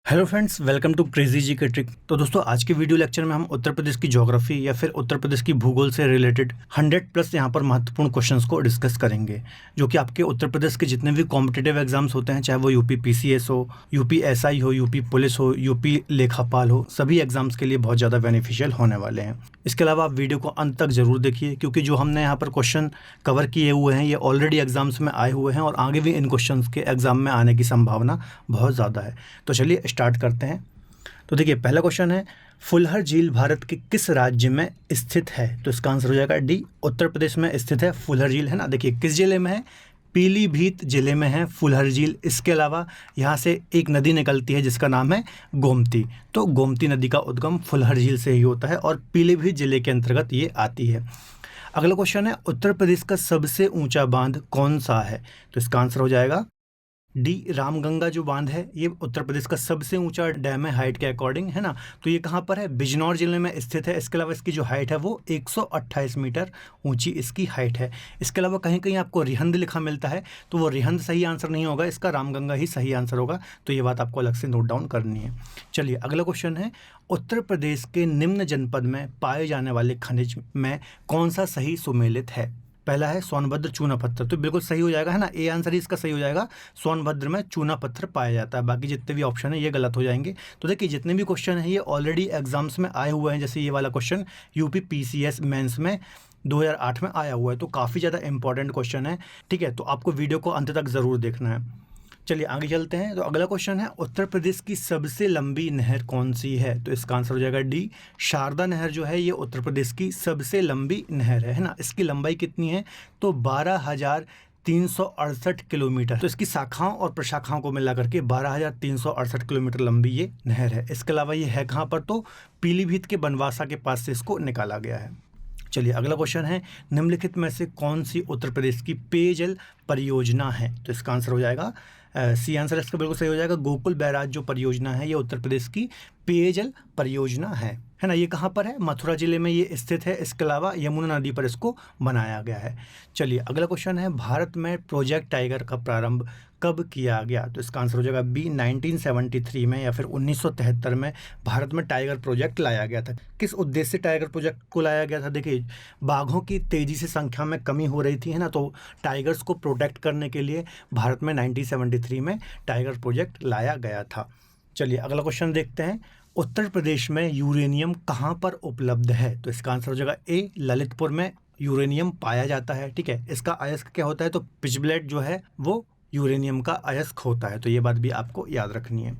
Hello friends, welcome to Crazy G K Trick. तो दोस्तों, आज के वीडियो लेक्चर में हम उत्तर प्रदेश की ज्योग्राफी या फिर उत्तर प्रदेश की भूगोल से रिलेटेड 100+ यहाँ पर महत्वपूर्ण क्वेश्चंस को डिस्कस करेंगे, जो कि आपके उत्तर प्रदेश के जितने भी कॉम्पिटिटिव एग्जाम्स होते हैं, चाहे वो यूपी पीसीएस हो, यूपी एसआई हो, यूपी पुलिस हो, यूपी लेखापाल हो, सभी एग्जाम्स के लिए बहुत ज़्यादा बेनिफिशियल होने वाले हैं। इसके अलावा आप वीडियो को अंत तक ज़रूर देखिए, क्योंकि जो हमने यहाँ पर क्वेश्चन कवर किए हुए हैं ये ऑलरेडी एग्जाम्स में आए हुए हैं और आगे भी इन क्वेश्चन के एग्जाम में आने की संभावना बहुत ज़्यादा है। तो चलिए स्टार्ट करते हैं। तो देखिए, पहला क्वेश्चन है, फुलहर झील भारत के किस राज्य में स्थित है? तो इसका आंसर हो जाएगा डी, उत्तर प्रदेश में स्थित है फुलहर झील, है ना। देखिए किस जिले में है, पीलीभीत जिले में है फुलहर झील। इसके अलावा यहाँ से एक नदी निकलती है जिसका नाम है गोमती। तो गोमती नदी का उद्गम फुलहर झील से ही होता है और पीलीभीत जिले के अंतर्गत ये आती है। अगला क्वेश्चन है, उत्तर प्रदेश का सबसे ऊंचा बांध कौन सा है? तो इसका आंसर हो जाएगा डी, रामगंगा जो बांध है ये उत्तर प्रदेश का सबसे ऊंचा डैम है हाइट के अकॉर्डिंग, है ना। तो ये कहाँ पर है? बिजनौर जिले में स्थित है। इसके अलावा इसकी जो हाइट है वो 128 मीटर ऊंची इसकी हाइट है। इसके अलावा कहीं कहीं आपको रिहंद लिखा मिलता है, तो वो रिहंद सही आंसर नहीं होगा, इसका रामगंगा ही सही आंसर होगा। तो ये बात आपको अलग से नोट डाउन करनी है। चलिए अगला क्वेश्चन है, उत्तर प्रदेश के निम्न जनपद में पाए जाने वाले खनिज में कौन सा सही सुमेलित है? पहला है सोनभद्र चूना पत्थर, तो बिल्कुल सही हो जाएगा, है ना। ए आंसर ही इसका सही हो जाएगा। सोनभद्र में चूना पत्थर पाया जाता है। बाकी जितने भी ऑप्शन है ये गलत हो जाएंगे। तो देखिए, जितने भी क्वेश्चन है ये ऑलरेडी एग्जाम्स में आए हुए हैं। जैसे ये वाला क्वेश्चन यूपी पीसीएस मेंस में 2008 में आया हुआ है, तो काफ़ी ज़्यादा इंपॉर्टेंट क्वेश्चन है। ठीक है, तो आपको वीडियो को अंत तक ज़रूर देखना है। चलिए आगे चलते हैं। तो अगला क्वेश्चन है, उत्तर प्रदेश की सबसे लंबी नहर कौन सी है? तो इसका आंसर हो जाएगा डी, शारदा नहर जो है ये उत्तर प्रदेश की सबसे लंबी नहर है ना। इसकी लंबाई कितनी है? तो 12,368 किलोमीटर। तो इसकी शाखाओं और प्रशाखाओं को मिला करके 12,368 किलोमीटर लंबी ये नहर है। इसके अलावा ये है कहाँ पर? तो पीलीभीत के बनवासा के पास से इसको निकाला गया है। चलिए अगला क्वेश्चन है, निम्नलिखित में से कौन सी उत्तर प्रदेश की पेयजल परियोजना है? तो इसका आंसर हो जाएगा सी आंसर इसका बिल्कुल सही हो जाएगा। गोकुल बैराज जो परियोजना है ये उत्तर प्रदेश की पेयजल परियोजना है ना। ये कहाँ पर है? मथुरा जिले में ये स्थित है। इसके अलावा यमुना नदी पर इसको बनाया गया है। चलिए अगला क्वेश्चन है, भारत में प्रोजेक्ट टाइगर का प्रारंभ कब किया गया? तो इसका आंसर हो जाएगा बी, 1973 में या फिर 1973 में भारत में टाइगर प्रोजेक्ट लाया गया था। किस उद्देश्य से टाइगर प्रोजेक्ट को लाया गया था? देखिए, बाघों की तेज़ी से संख्या में कमी हो रही थी, है ना। तो टाइगर्स को प्रोटेक्ट करने के लिए भारत में 1973 में टाइगर प्रोजेक्ट लाया गया था। चलिए अगला क्वेश्चन देखते हैं, उत्तर प्रदेश में यूरेनियम कहाँ पर उपलब्ध है? तो इसका आंसर हो जाएगा ए, ललितपुर में यूरेनियम पाया जाता है। ठीक है, इसका अयस्क क्या होता है? तो पिचब्लेट जो है वो यूरेनियम का अयस्क होता है। तो ये बात भी आपको याद रखनी है।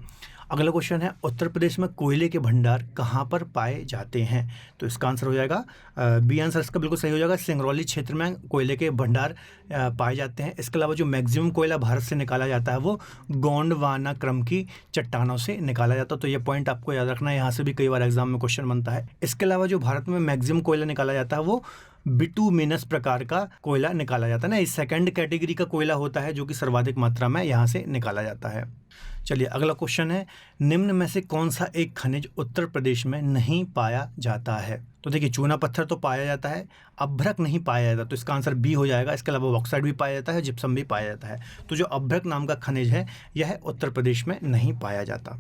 अगला क्वेश्चन है, उत्तर प्रदेश में कोयले के भंडार कहाँ पर पाए जाते हैं? तो इसका आंसर हो जाएगा बी आंसर इसका बिल्कुल सही हो जाएगा। सिंगरौली क्षेत्र में कोयले के भंडार पाए जाते हैं। इसके अलावा जो मैक्सिमम कोयला भारत से निकाला जाता है वो गोंडवाना क्रम की चट्टानों से निकाला जाता है। तो ये पॉइंट आपको याद रखना है, यहाँ से भी कई बार एग्जाम में क्वेश्चन बनता है। इसके अलावा जो भारत में मैक्सिमम कोयला निकाला जाता है वो बिटुमिनस प्रकार का कोयला निकाला जाता है ना। इस सेकंड कैटेगरी का कोयला होता है जो कि सर्वाधिक मात्रा में यहाँ से निकाला जाता है। चलिए अगला क्वेश्चन है, निम्न में से कौन सा एक खनिज उत्तर प्रदेश में नहीं पाया जाता है? तो देखिए, चूना पत्थर तो पाया जाता है, अभ्रक नहीं पाया जाता, तो इसका आंसर बी हो जाएगा। इसके अलावा बॉक्साइट भी पाया जाता है, जिप्सम भी पाया जाता है। तो जो अभ्रक नाम का खनिज है यह उत्तर प्रदेश में नहीं पाया जाता।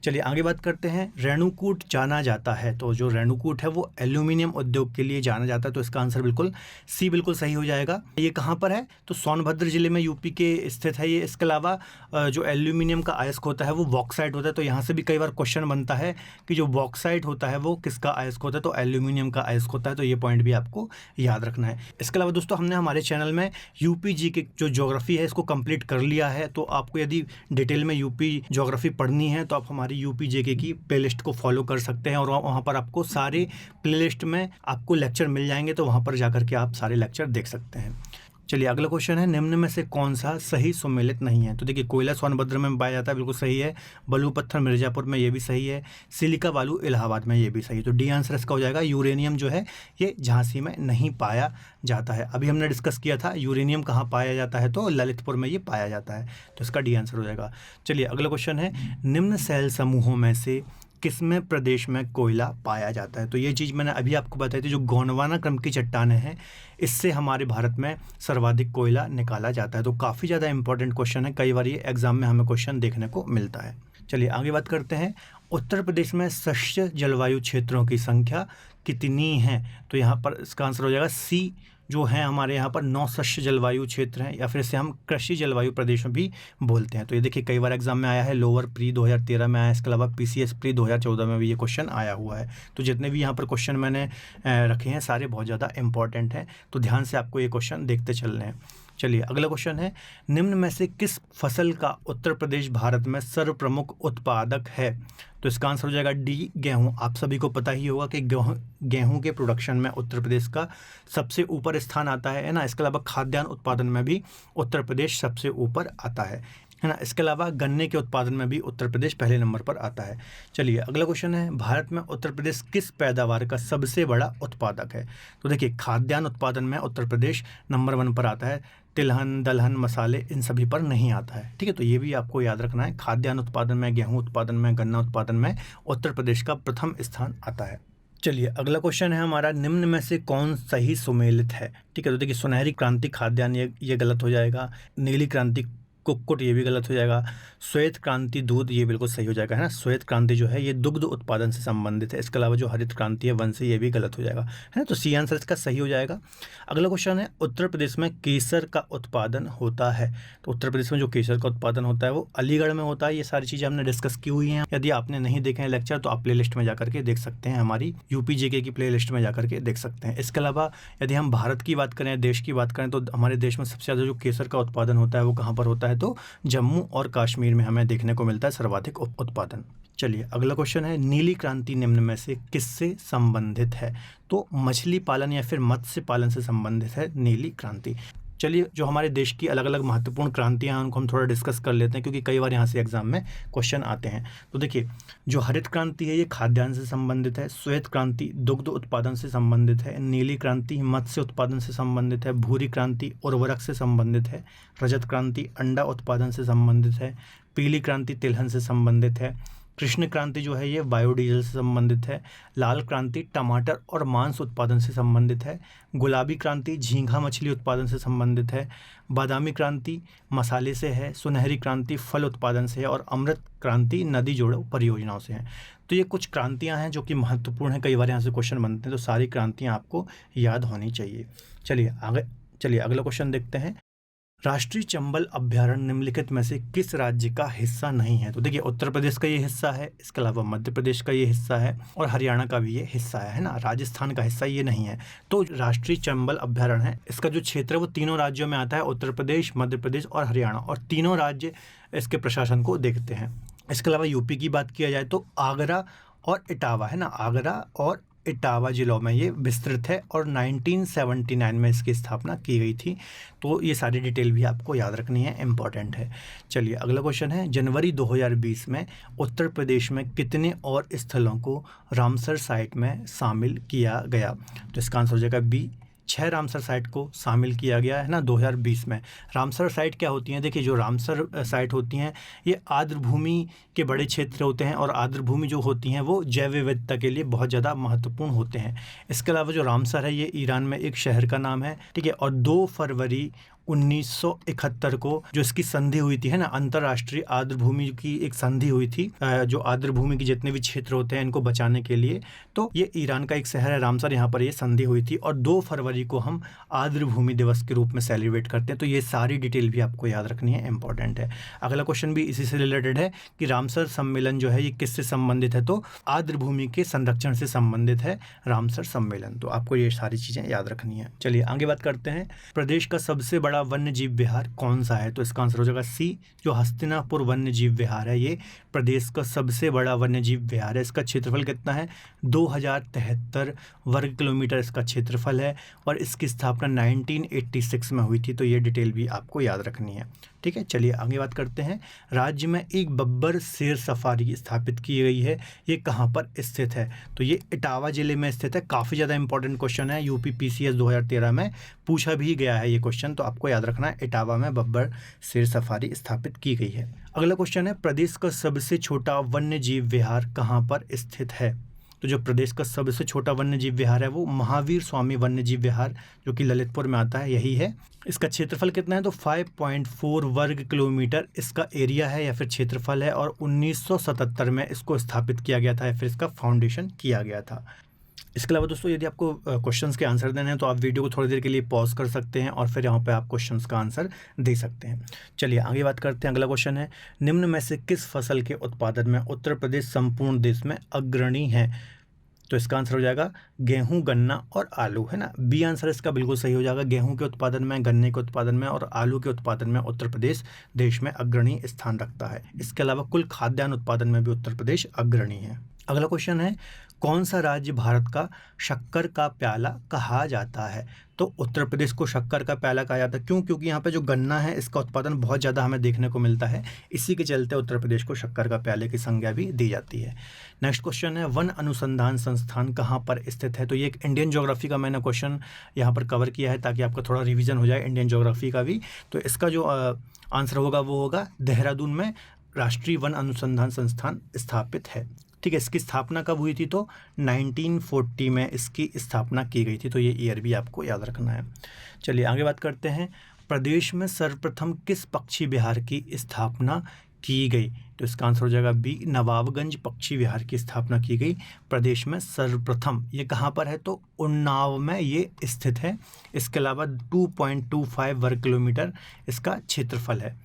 चलिए आगे बात करते हैं, रेणुकूट जाना जाता है। तो जो रेणुकूट है वो एल्यूमिनियम उद्योग के लिए जाना जाता है। तो इसका आंसर बिल्कुल सी बिल्कुल सही हो जाएगा। ये कहाँ पर है? तो सोनभद्र जिले में यूपी के स्थित है ये। इसके अलावा जो एल्यूमिनियम का अयस्क होता है वो बॉक्साइट होता है। तो यहाँ से भी कई बार क्वेश्चन बनता है कि जो बॉक्साइट होता है वो किसका अयस्क होता है? तो एल्यूमिनियम का अयस्क होता है। तो ये पॉइंट भी आपको याद रखना है। इसके अलावा दोस्तों, हमने हमारे चैनल में यूपी जी के जो ज्योग्राफी है इसको कंप्लीट कर लिया है। तो आपको यदि डिटेल में यूपी ज्योग्राफी पढ़नी है तो आप हमारी यूपी जेके की प्लेलिस्ट को फॉलो कर सकते हैं और वहाँ पर आपको सारे प्लेलिस्ट में आपको लेक्चर मिल जाएंगे। तो वहाँ पर जाकर के आप सारे लेक्चर देख सकते हैं। चलिए अगला क्वेश्चन है, निम्न में से कौन सा सही सुमेलित नहीं है? तो देखिए, कोयला सोनभद्र में पाया जाता है, बिल्कुल सही है। बलू पत्थर मिर्जापुर में, ये भी सही है। सिलिका बालू इलाहाबाद में, ये भी सही है। तो डी आंसर इसका हो जाएगा। यूरेनियम जो है ये झांसी में नहीं पाया जाता है। अभी हमने डिस्कस किया था यूरेनियम कहाँ पाया जाता है, तो ललितपुर में ये पाया जाता है। तो इसका डी आंसर हो जाएगा। चलिए अगला क्वेश्चन है, निम्न शैल समूहों में से किसमें प्रदेश में कोयला पाया जाता है? तो ये चीज़ मैंने अभी आपको बताई थी, जो गोंडवाना क्रम की चट्टानें हैं इससे हमारे भारत में सर्वाधिक कोयला निकाला जाता है। तो काफ़ी ज़्यादा इंपॉर्टेंट क्वेश्चन है, कई बार ये एग्जाम में हमें क्वेश्चन देखने को मिलता है। चलिए आगे बात करते हैं, उत्तर प्रदेश में शस्य जलवायु क्षेत्रों की संख्या कितनी है? तो यहाँ पर इसका आंसर हो जाएगा सी, जो है हमारे यहाँ पर 9 शस्य जलवायु क्षेत्र हैं, या फिर इसे हम कृषि जलवायु प्रदेश भी बोलते हैं। तो ये देखिए कई बार एग्जाम में आया है, लोअर प्री 2013 में आया, इसके अलावा पीसीएस प्री 2014 में भी ये क्वेश्चन आया हुआ है। तो जितने भी यहाँ पर क्वेश्चन मैंने रखे हैं सारे बहुत ज़्यादा इंपॉर्टेंट हैं, तो ध्यान से आपको ये क्वेश्चन देखते चलने हैं। चलिए अगला क्वेश्चन है, निम्न में से किस फसल का उत्तर प्रदेश भारत में सर्वप्रमुख उत्पादक है? तो इसका आंसर हो जाएगा डी, गेहूं। आप सभी को पता ही होगा कि गेहूं के प्रोडक्शन में उत्तर प्रदेश का सबसे ऊपर स्थान आता है ना। इसके अलावा खाद्यान्न उत्पादन में भी उत्तर प्रदेश सबसे ऊपर आता है ना। इसके अलावा गन्ने के उत्पादन में भी उत्तर प्रदेश पहले नंबर पर आता है। चलिए अगला क्वेश्चन है, भारत में उत्तर प्रदेश किस पैदावार का सबसे बड़ा उत्पादक है? तो देखिए खाद्यान्न उत्पादन में उत्तर प्रदेश नंबर 1 पर आता है, तिलहन, दलहन, मसाले इन सभी पर नहीं आता है। ठीक है, तो ये भी आपको याद रखना है, खाद्यान्न उत्पादन में, गेहूं उत्पादन में, गन्ना उत्पादन में उत्तर प्रदेश का प्रथम स्थान आता है। चलिए अगला क्वेश्चन है हमारा, निम्न में से कौन सही सुमेलित है? ठीक है, तो देखिए सुनहरी क्रांति खाद्यान्न ये गलत हो जाएगा, नीली क्रांति कुक्कुट ये भी गलत हो जाएगा, श्वेत क्रांति दूध ये बिल्कुल सही हो जाएगा, है ना। श्वेत क्रांति जो है ये दुग्ध उत्पादन से संबंधित है। इसके अलावा जो हरित क्रांति है वंश ये भी गलत हो जाएगा, है ना। तो सी आंसर इसका सही हो जाएगा। अगला क्वेश्चन है, उत्तर प्रदेश में केसर का उत्पादन होता है? तो उत्तर प्रदेश में जो केसर का उत्पादन होता है वो अलीगढ़ में होता है। ये सारी चीज़ें हमने डिस्कस की हुई हैं। यदि आपने नहीं देखे हैं लेक्चर तो आप प्ले लिस्ट में जाकर के देख सकते हैं, हमारी यूपी जीके की प्ले लिस्ट में जाकर के देख सकते हैं। इसके अलावा यदि हम भारत की बात करें, देश की बात करें, तो हमारे देश में सबसे ज़्यादा जो केसर का उत्पादन होता है वो कहाँ पर होता है? तो जम्मू और कश्मीर में हमें देखने को मिलता है सर्वाधिक उत्पादन। चलिए अगला क्वेश्चन है, नीली क्रांति निम्न में से किससे संबंधित है? तो मछली पालन या फिर मत्स्य पालन से संबंधित है नीली क्रांति। चलिए जो हमारे देश की अलग अलग महत्वपूर्ण क्रांतियां हैं उनको हम थोड़ा डिस्कस कर लेते हैं, क्योंकि कई बार यहाँ से एग्जाम में क्वेश्चन आते हैं। तो देखिए जो हरित क्रांति है ये खाद्यान्न से संबंधित है, श्वेत क्रांति दुग्ध उत्पादन से संबंधित है, नीली क्रांति मत्स्य उत्पादन से संबंधित है, भूरी क्रांति उर्वरक से संबंधित है, रजत क्रांति अंडा उत्पादन से संबंधित है, पीली क्रांति तिलहन से संबंधित है, कृष्ण क्रांति जो है ये बायोडीजल से संबंधित है, लाल क्रांति टमाटर और मांस उत्पादन से संबंधित है, गुलाबी क्रांति झींगा मछली उत्पादन से संबंधित है, बादामी क्रांति मसाले से है, सुनहरी क्रांति फल उत्पादन से है और अमृत क्रांति नदी जोड़ो परियोजनाओं से है। तो ये कुछ क्रांतियाँ हैं जो कि महत्वपूर्ण हैं, कई बार यहाँ से क्वेश्चन बनते हैं, तो सारी क्रांतियाँ आपको याद होनी चाहिए। चलिए अगला क्वेश्चन देखते हैं, राष्ट्रीय चंबल अभ्यारण्य निम्नलिखित में से किस राज्य का हिस्सा नहीं है? तो देखिए उत्तर प्रदेश का ये हिस्सा है, इसके अलावा मध्य प्रदेश का ये हिस्सा है और हरियाणा का भी ये हिस्सा है ना। राजस्थान का हिस्सा ये नहीं है। तो राष्ट्रीय चंबल अभ्यारण्य है, इसका जो क्षेत्र है वो तीनों राज्यों में आता है, उत्तर प्रदेश, मध्य प्रदेश और हरियाणा, और तीनों राज्य इसके प्रशासन को देखते हैं। इसके अलावा यूपी की बात किया जाए तो आगरा और इटावा, है ना, आगरा और इटावा जिलों में ये विस्तृत है और 1979 में इसकी स्थापना की गई थी। तो ये सारी डिटेल भी आपको याद रखनी है, इम्पॉर्टेंट है। चलिए अगला क्वेश्चन है, जनवरी 2020 में उत्तर प्रदेश में कितने और स्थलों को रामसर साइट में शामिल किया गया? तो इसका आंसर हो जाएगा बी, 6 रामसर साइट को शामिल किया गया है ना 2020 में। रामसर साइट क्या होती हैं? देखिए जो रामसर साइट होती हैं ये आर्द्रभूमि के बड़े क्षेत्र होते हैं और आर्द्रभूमि जो होती हैं वो जैव विविधता के लिए बहुत ज़्यादा महत्वपूर्ण होते हैं। इसके अलावा जो रामसर है ये ईरान में एक शहर का नाम है, ठीक है। और 2 फरवरी 1971 को जो इसकी संधि हुई थी, है ना, अंतर्राष्ट्रीय आर्द्रभूमि की एक संधि हुई थी, जो आर्द्रभूमि के जितने भी क्षेत्र होते हैं इनको बचाने के लिए। तो ये ईरान का एक शहर है रामसर, यहाँ पर ये संधि हुई थी और 2 फरवरी को हम आर्द्रभूमि दिवस के रूप में सेलिब्रेट करते हैं। तो ये सारी डिटेल भी आपको याद रखनी है, इंपॉर्टेंट है। अगला क्वेश्चन भी इसी से रिलेटेड है कि रामसर सम्मेलन जो है ये किससे संबंधित है? तो आर्द्रभूमि के संरक्षण से संबंधित है रामसर सम्मेलन। तो आपको ये सारी चीज़ें याद रखनी है। चलिए आगे बात करते हैं, प्रदेश का सबसे बड़ा वन्य जीव विहार कौन सा है? तो इसका आंसर हो जाएगा सी, जो हस्तिनापुर वन्य जीव विहार है ये प्रदेश का सबसे बड़ा वन्य जीव विहार है। इसका क्षेत्रफल कितना है? 2073 वर्ग किलोमीटर इसका क्षेत्रफल है और इसकी स्थापना 1986 में हुई थी। तो ये डिटेल भी आपको याद रखनी है, ठीक है। चलिए आगे बात करते हैं, राज्य में एक बब्बर शेर सफारी स्थापित की गई है, ये कहाँ पर स्थित है? तो ये इटावा जिले में स्थित है। काफ़ी ज़्यादा इंपॉर्टेंट क्वेश्चन है, यूपी पीसीएस 2013 में पूछा भी गया है ये क्वेश्चन, तो आपको याद रखना है इटावा में बब्बर शेर सफारी स्थापित की गई है। अगला क्वेश्चन है, प्रदेश का सबसे छोटा वन्य जीव विहार कहाँ पर स्थित है? तो जो प्रदेश का सबसे छोटा वन्यजीव विहार है वो महावीर स्वामी वन्यजीव विहार जो कि ललितपुर में आता है यही है। इसका क्षेत्रफल कितना है तो 5.4 वर्ग किलोमीटर इसका एरिया है या फिर क्षेत्रफल है, और 1977 में इसको स्थापित किया गया था या फिर इसका फाउंडेशन किया गया था। इसके अलावा दोस्तों यदि आपको क्वेश्चंस के आंसर देने हैं तो आप वीडियो को थोड़ी देर के लिए पॉज कर सकते हैं और फिर यहाँ पे आप क्वेश्चंस का आंसर दे सकते हैं। चलिए आगे बात करते हैं। अगला क्वेश्चन है, निम्न में से किस फसल के उत्पादन में उत्तर प्रदेश संपूर्ण देश में अग्रणी है? तो इसका आंसर हो जाएगा गेहूं, गन्ना और आलू, है ना। बी आंसर इसका बिल्कुल सही हो जाएगा। गेहूं के उत्पादन में, गन्ने के उत्पादन में और आलू के उत्पादन में उत्तर प्रदेश देश में अग्रणी स्थान रखता है। इसके अलावा कुल खाद्यान्न उत्पादन में भी उत्तर प्रदेश अग्रणी है। अगला क्वेश्चन है, कौन सा राज्य भारत का शक्कर का प्याला कहा जाता है? तो उत्तर प्रदेश को शक्कर का प्याला कहा जाता है। क्यों? क्योंकि यहाँ पे जो गन्ना है इसका उत्पादन बहुत ज़्यादा हमें देखने को मिलता है, इसी के चलते उत्तर प्रदेश को शक्कर का प्याले की संज्ञा भी दी जाती है। नेक्स्ट क्वेश्चन है, वन अनुसंधान संस्थान कहाँ पर स्थित है? तो ये एक इंडियन ज्योग्राफी का मैंने क्वेश्चन यहाँ पर कवर किया है ताकि आपका थोड़ा रिविजन हो जाए इंडियन ज्योग्राफी का भी। तो इसका जो आंसर होगा वो होगा देहरादून में राष्ट्रीय वन अनुसंधान संस्थान स्थापित है। ठीक है, इसकी स्थापना कब हुई थी? तो 1940 में इसकी स्थापना की गई थी। तो ये ईयर भी आपको याद रखना है। चलिए आगे बात करते हैं, प्रदेश में सर्वप्रथम किस पक्षी विहार की स्थापना की गई? तो इसका आंसर हो जाएगा बी, नवाबगंज पक्षी विहार की स्थापना की गई प्रदेश में सर्वप्रथम। ये कहाँ पर है? तो उन्नाव में ये स्थित है। इसके अलावा 2.25 वर्ग किलोमीटर इसका क्षेत्रफल है।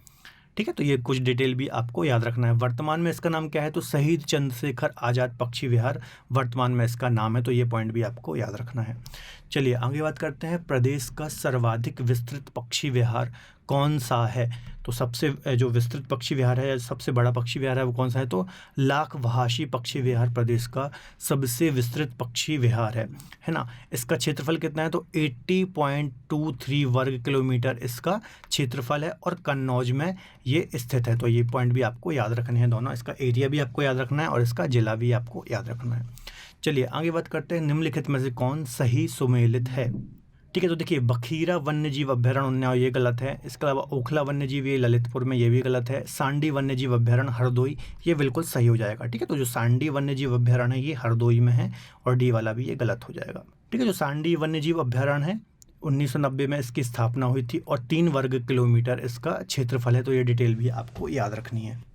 ठीक है, तो ये कुछ डिटेल भी आपको याद रखना है। वर्तमान में इसका नाम क्या है? तो शहीद चंद्रशेखर आज़ाद पक्षी विहार वर्तमान में इसका नाम है। तो ये पॉइंट भी आपको याद रखना है। चलिए आगे बात करते हैं, प्रदेश का सर्वाधिक विस्तृत पक्षी विहार कौन सा है? तो सबसे जो विस्तृत पक्षी विहार है, सबसे बड़ा पक्षी विहार है वो कौन सा है? तो लाखवासी पक्षी विहार प्रदेश का सबसे विस्तृत पक्षी विहार है ना। इसका क्षेत्रफल कितना है? तो 80.23 वर्ग किलोमीटर इसका क्षेत्रफल है और कन्नौज में ये स्थित है। तो ये पॉइंट भी आपको याद रखने हैं दोनों, इसका एरिया भी आपको याद रखना है और इसका जिला भी आपको याद रखना है। चलिए आगे बात करते हैं, निम्नलिखित में से कौन सही सुमेलित है? ठीक है, तो देखिए बखीरा वन्यजीव अभ्यारण्य उन्नाव ये गलत है। इसके अलावा ओखला वन्यजीव ये ललितपुर में ये भी गलत है। सांडी वन्यजीव अभ्यारण्य हरदोई ये बिल्कुल सही हो जाएगा। ठीक है, तो जो सांडी वन्यजीव अभ्यारण्य है ये हरदोई में है और डी वाला भी ये गलत हो जाएगा। ठीक है, जो सांडी वन्यजीव अभ्यारण्य है 1990 में इसकी स्थापना हुई थी और 3 वर्ग किलोमीटर इसका क्षेत्रफल है। तो ये डिटेल भी आपको याद रखनी है।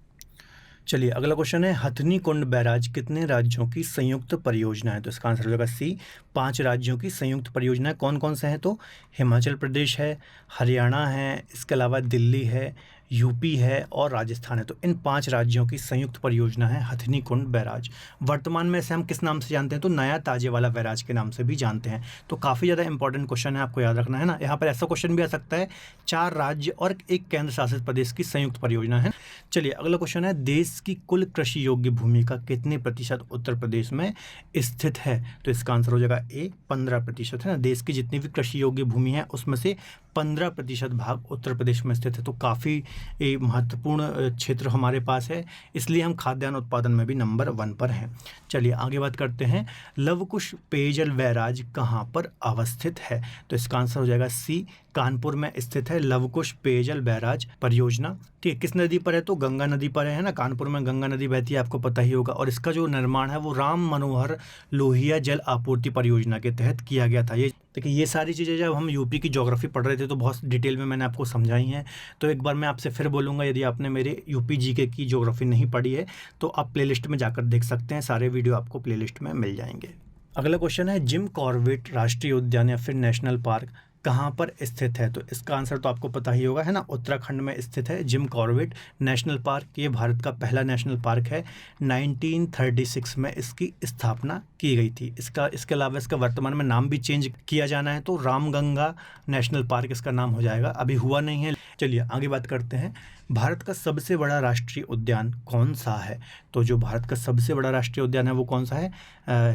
चलिए अगला क्वेश्चन है, हथनी कुंड बैराज कितने राज्यों की संयुक्त परियोजना है? तो इसका आंसर हो जाएगा सी, 5 राज्यों की संयुक्त परियोजना है। कौन कौन से हैं? तो हिमाचल प्रदेश है, हरियाणा है, इसके अलावा दिल्ली है, यूपी है और राजस्थान है। तो इन 5 राज्यों की संयुक्त परियोजना है हथनी कुंड बैराज। वर्तमान में इसे हम किस नाम से जानते हैं? तो नया ताजे वाला बैराज के नाम से भी जानते हैं। तो काफ़ी ज़्यादा इंपॉर्टेंट क्वेश्चन है, आपको याद रखना है ना। यहाँ पर ऐसा क्वेश्चन भी आ सकता है, 4 राज्य और 1 केंद्र शासित प्रदेश की संयुक्त परियोजना है। चलिए अगला क्वेश्चन है, देश की कुल कृषि योग्य भूमि का कितने प्रतिशत उत्तर प्रदेश में स्थित है? तो इसका आंसर हो जाएगा ए, 15% है ना। देश की जितनी भी कृषि योग्य भूमि है उसमें से 15% भाग उत्तर प्रदेश में स्थित है। तो काफ़ी महत्वपूर्ण क्षेत्र हमारे पास है, इसलिए हम खाद्यान्न उत्पादन में भी नंबर 1 पर हैं। चलिए आगे बात करते हैं, लवकुश पेयजल बैराज कहाँ पर अवस्थित है? तो इसका आंसर हो जाएगा सी, कानपुर में स्थित है लवकुश पेयजल बैराज परियोजना। ठीक है, किस नदी पर है? तो गंगा नदी पर है ना। कानपुर में गंगा नदी बहती है, आपको पता ही होगा। और इसका जो निर्माण है वो राम मनोहर लोहिया जल आपूर्ति परियोजना के तहत किया गया था। ये देखिए, ये सारी चीज़ें जब हम यूपी की ज्योग्राफी पढ़ रहे थे तो बहुत डिटेल में मैंने आपको समझाई हैं। तो एक बार मैं आपसे फिर बोलूँगा, यदि आपने मेरे यूपी जीके की ज्योग्राफी नहीं पढ़ी है तो आप प्लेलिस्ट में जाकर देख सकते हैं, सारे वीडियो आपको प्लेलिस्ट में मिल जाएंगे। अगला क्वेश्चन है, जिम कॉर्बेट राष्ट्रीय उद्यान या फिर नेशनल पार्क कहाँ पर स्थित है? तो इसका आंसर तो आपको पता ही होगा, है ना। उत्तराखंड में स्थित है जिम कॉर्बेट नेशनल पार्क। ये भारत का पहला नेशनल पार्क है। 1936 में इसकी स्थापना की गई थी। इसके अलावा इसका वर्तमान में नाम भी चेंज किया जाना है, तो रामगंगा नेशनल पार्क इसका नाम हो जाएगा, अभी हुआ नहीं है। चलिए आगे बात करते हैं, भारत का सबसे बड़ा राष्ट्रीय उद्यान कौन सा है? तो जो भारत का सबसे बड़ा राष्ट्रीय उद्यान है वो कौन सा है?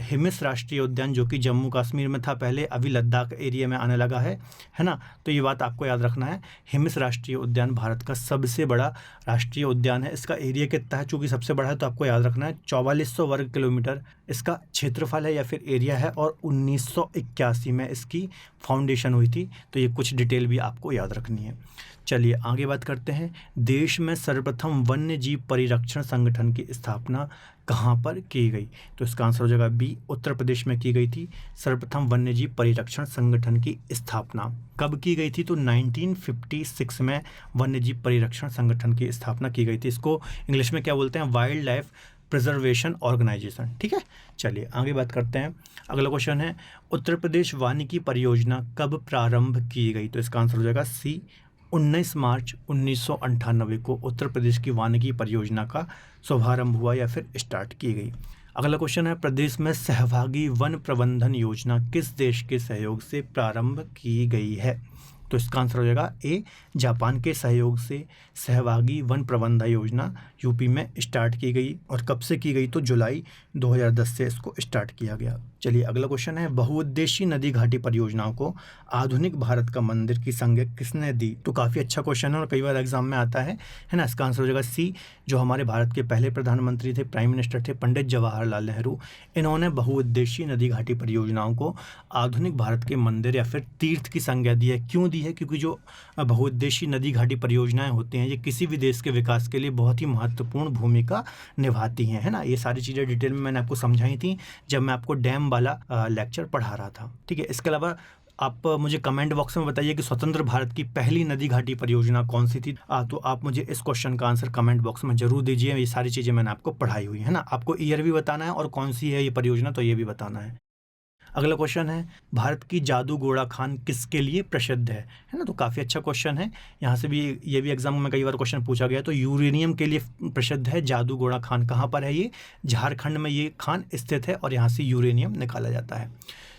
हिमिस राष्ट्रीय उद्यान, जो कि जम्मू कश्मीर में था पहले, अभी लद्दाख एरिया में आने लगा है ना। तो ये बात आपको याद रखना है, हिमिस राष्ट्रीय उद्यान भारत का सबसे बड़ा राष्ट्रीय उद्यान है। इसका एरिया कितना है? चूँकि सबसे बड़ा है तो आपको याद रखना है 4400 वर्ग किलोमीटर इसका क्षेत्रफल है या फिर एरिया है, और 1981 में इसकी फाउंडेशन हुई थी। तो ये कुछ डिटेल भी आपको याद रखनी है। चलिए आगे बात करते हैं, देश में सर्वप्रथम वन्य जीव परिरक्षण संगठन की स्थापना कहाँ पर की गई? तो इसका आंसर हो जाएगा बी, उत्तर प्रदेश में की गई थी सर्वप्रथम वन्य जीव परिरक्षण संगठन की स्थापना। कब की गई थी? तो 1956 में वन्य जीव परिरक्षण संगठन की स्थापना की गई थी। इसको इंग्लिश में क्या बोलते हैं? Wild life preservation organization. ठीक है, चलिए आगे बात करते हैं। अगला क्वेश्चन है, उत्तर प्रदेश वानिकी परियोजना कब प्रारंभ की गई? तो इसका आंसर हो जाएगा सी, 19 मार्च 1998 को उत्तर प्रदेश की वानिकी परियोजना का शुभारंभ हुआ या फिर स्टार्ट की गई। अगला क्वेश्चन है, प्रदेश में सहभागी वन प्रबंधन योजना किस देश के सहयोग से प्रारंभ की गई है? तो इसका आंसर हो जाएगा ए, जापान के सहयोग से सहभागी वन प्रबंधन योजना यूपी में स्टार्ट की गई। और कब से की गई? तो जुलाई 2010 से इसको स्टार्ट किया गया। चलिए अगला क्वेश्चन है, बहुउद्देशीय नदी घाटी परियोजनाओं को आधुनिक भारत का मंदिर की संज्ञा किसने दी? तो काफ़ी अच्छा क्वेश्चन है और कई बार एग्जाम में आता है ना। इसका आंसर हो जाएगा सी, जो हमारे भारत के पहले प्रधानमंत्री थे, प्राइम मिनिस्टर थे, पंडित जवाहरलाल नेहरू। इन्होंने बहुउद्देशीय नदी घाटी परियोजनाओं को आधुनिक भारत के मंदिर या फिर तीर्थ की संज्ञा दी है। क्यों दी है? क्योंकि जो बहुउद्देशीय नदी घाटी परियोजनाएं होती हैं ये किसी भी देश के विकास के लिए बहुत ही महत्वपूर्ण भूमिका निभाती हैं, है ना। ये सारी चीज़ें डिटेल में मैंने आपको समझाई थी जब मैं आपको डैम वाला लेक्चर पढ़ा रहा था। ठीक है, इसके अलावा आप मुझे कमेंट बॉक्स में बताइए कि स्वतंत्र भारत की पहली नदी घाटी परियोजना कौन सी थी। तो आप मुझे इस क्वेश्चन का आंसर कमेंट बॉक्स में जरूर दीजिए। ये सारी चीज़ें मैंने आपको पढ़ाई हुई है ना। आपको ईयर भी बताना है और कौन सी है ये परियोजना, तो ये भी बताना है। अगला क्वेश्चन है, भारत की जादू घोड़ा खान किसके लिए प्रसिद्ध है ना। तो काफ़ी अच्छा क्वेश्चन है, यहाँ से भी ये भी एग्जाम में कई बार क्वेश्चन पूछा गया। तो यूरेनियम के लिए प्रसिद्ध है जादू घोड़ा खान। कहाँ पर है ये? झारखंड में ये खान स्थित है और यहाँ से यूरेनियम निकाला जाता है।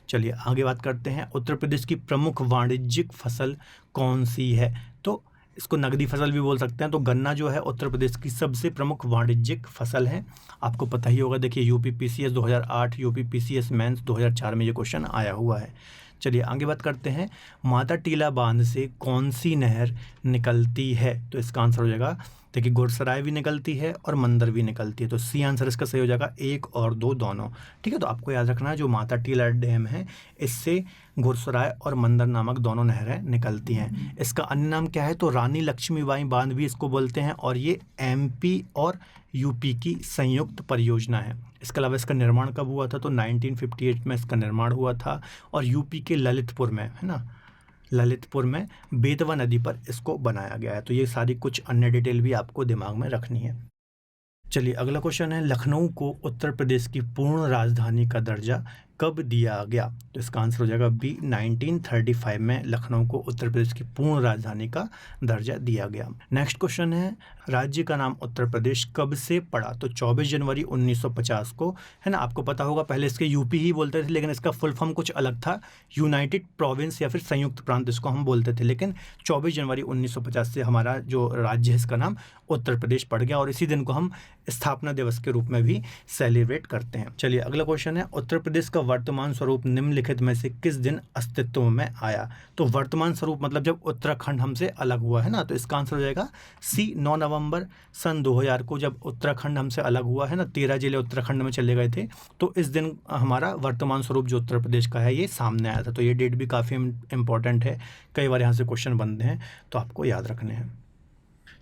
चलिए आगे बात करते हैं, उत्तर प्रदेश की प्रमुख वाणिज्यिक फसल कौन सी है? तो इसको नकदी फसल भी बोल सकते हैं। तो गन्ना जो है उत्तर प्रदेश की सबसे प्रमुख वाणिज्यिक फसल है। आपको पता ही होगा, देखिए UP PCS 2008, UP PCS mains 2004 में ये क्वेश्चन आया हुआ है। चलिए आगे बात करते हैं, माता टीला बांध से कौन सी नहर निकलती है? तो इसका आंसर हो जाएगा, देखिए गुरसराय भी निकलती है और मंदर भी निकलती है। तो सी आंसर इसका सही हो जाएगा, 1 और 2 दोनों। ठीक है, तो आपको याद रखना है जो माता टीला डैम है इससे गुरसराय और मंदर नामक दोनों नहरें निकलती हैं। इसका अन्य नाम क्या है? तो रानी लक्ष्मीबाई बांध भी इसको बोलते हैं और ये एमपी और यूपी की संयुक्त परियोजना है। इसके अलावा इसका निर्माण कब हुआ था? तो 1958 में इसका निर्माण हुआ था और यूपी के ललितपुर में, है ना, ललितपुर में बेतवा नदी पर इसको बनाया गया है। तो ये सारी कुछ अन्य डिटेल भी आपको दिमाग में रखनी है। चलिए अगला क्वेश्चन है, लखनऊ को उत्तर प्रदेश की पूर्ण राजधानी का दर्जा कब दिया गया? तो इसका आंसर हो जाएगा बी, 1935 में लखनऊ को उत्तर प्रदेश की पूर्ण राजधानी का दर्जा दिया गया। नेक्स्ट क्वेश्चन है, राज्य का नाम उत्तर प्रदेश कब से पड़ा? तो 24 जनवरी 1950 को, है ना। आपको पता होगा पहले इसके यूपी ही बोलते थे, लेकिन इसका फुल फॉर्म कुछ अलग था, यूनाइटेड प्रोविंस या फिर संयुक्त प्रांत इसको हम बोलते थे। लेकिन 24 जनवरी 1950 से हमारा जो राज्य है इसका नाम उत्तर प्रदेश पड़ गया और इसी दिन को हम स्थापना दिवस के रूप में भी सेलिब्रेट करते हैं। चलिए अगला क्वेश्चन है, उत्तर प्रदेश का वर्तमान स्वरूप निम्नलिखित में से किस दिन अस्तित्व में आया? तो वर्तमान स्वरूप मतलब जब उत्तराखंड हमसे अलग हुआ, है ना। तो इसका आंसर हो जाएगा सी, 9 नवंबर सन 2000 को जब उत्तराखंड हमसे अलग हुआ, है ना। 13 जिले उत्तराखंड में चले गए थे, तो इस दिन हमारा वर्तमान स्वरूप जो उत्तर प्रदेश का है ये सामने आया था। तो ये डेट भी काफ़ी इंपॉर्टेंट है, कई बार यहाँ से क्वेश्चन बनते हैं तो आपको याद रखने हैं।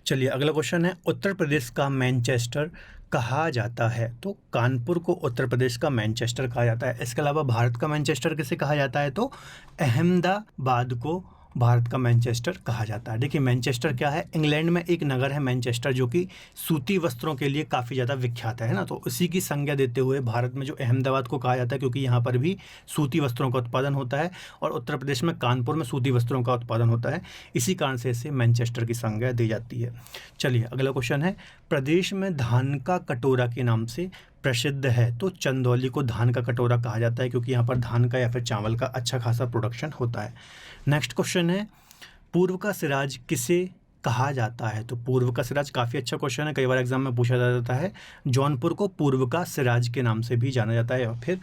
चलिए अगला क्वेश्चन है, उत्तर प्रदेश का मैनचेस्टर कहा जाता है? तो कानपुर को उत्तर प्रदेश का मैनचेस्टर कहा जाता है। इसके अलावा भारत का मैनचेस्टर किसे कहा जाता है? तो अहमदाबाद को भारत का मैनचेस्टर कहा जाता है। देखिए मैनचेस्टर क्या है? इंग्लैंड में एक नगर है मैनचेस्टर जो कि सूती वस्त्रों के लिए काफ़ी ज़्यादा विख्यात है ना। तो उसी की संज्ञा देते हुए भारत में जो अहमदाबाद को कहा जाता है, क्योंकि यहाँ पर भी सूती वस्त्रों का उत्पादन होता है और उत्तर प्रदेश में कानपुर में सूती वस्त्रों का उत्पादन होता है, इसी कारण से इसे मैनचेस्टर की संज्ञा दी जाती है। चलिए अगला क्वेश्चन है, प्रदेश में धान का कटोरा के नाम से प्रसिद्ध है? तो चंदौली को धान का कटोरा कहा जाता है क्योंकि यहाँ पर धान का या फिर चावल का अच्छा खासा प्रोडक्शन होता है। नेक्स्ट क्वेश्चन है, पूर्व का सिराज किसे कहा जाता है? तो पूर्व का सिराज काफ़ी अच्छा क्वेश्चन है, कई बार एग्जाम में पूछा जाता है। जौनपुर को पूर्व का सिराज के नाम से भी जाना जाता है और फिर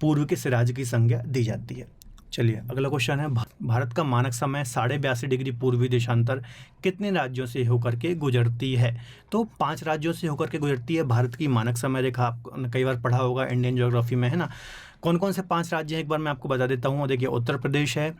पूर्व के सिराज की संज्ञा दी जाती है। चलिए अगला क्वेश्चन है, भारत का मानक समय 82.5 डिग्री पूर्वी देशांतर कितने राज्यों से होकर के गुजरती है? तो 5 राज्यों से होकर के गुजरती है भारत की मानक समय रेखा। आपको कई बार पढ़ा होगा इंडियन ज्योग्राफी में, है ना। कौन कौन से 5 राज्य हैं एक बार मैं आपको बता देता हूँ। देखिए उत्तर प्रदेश है,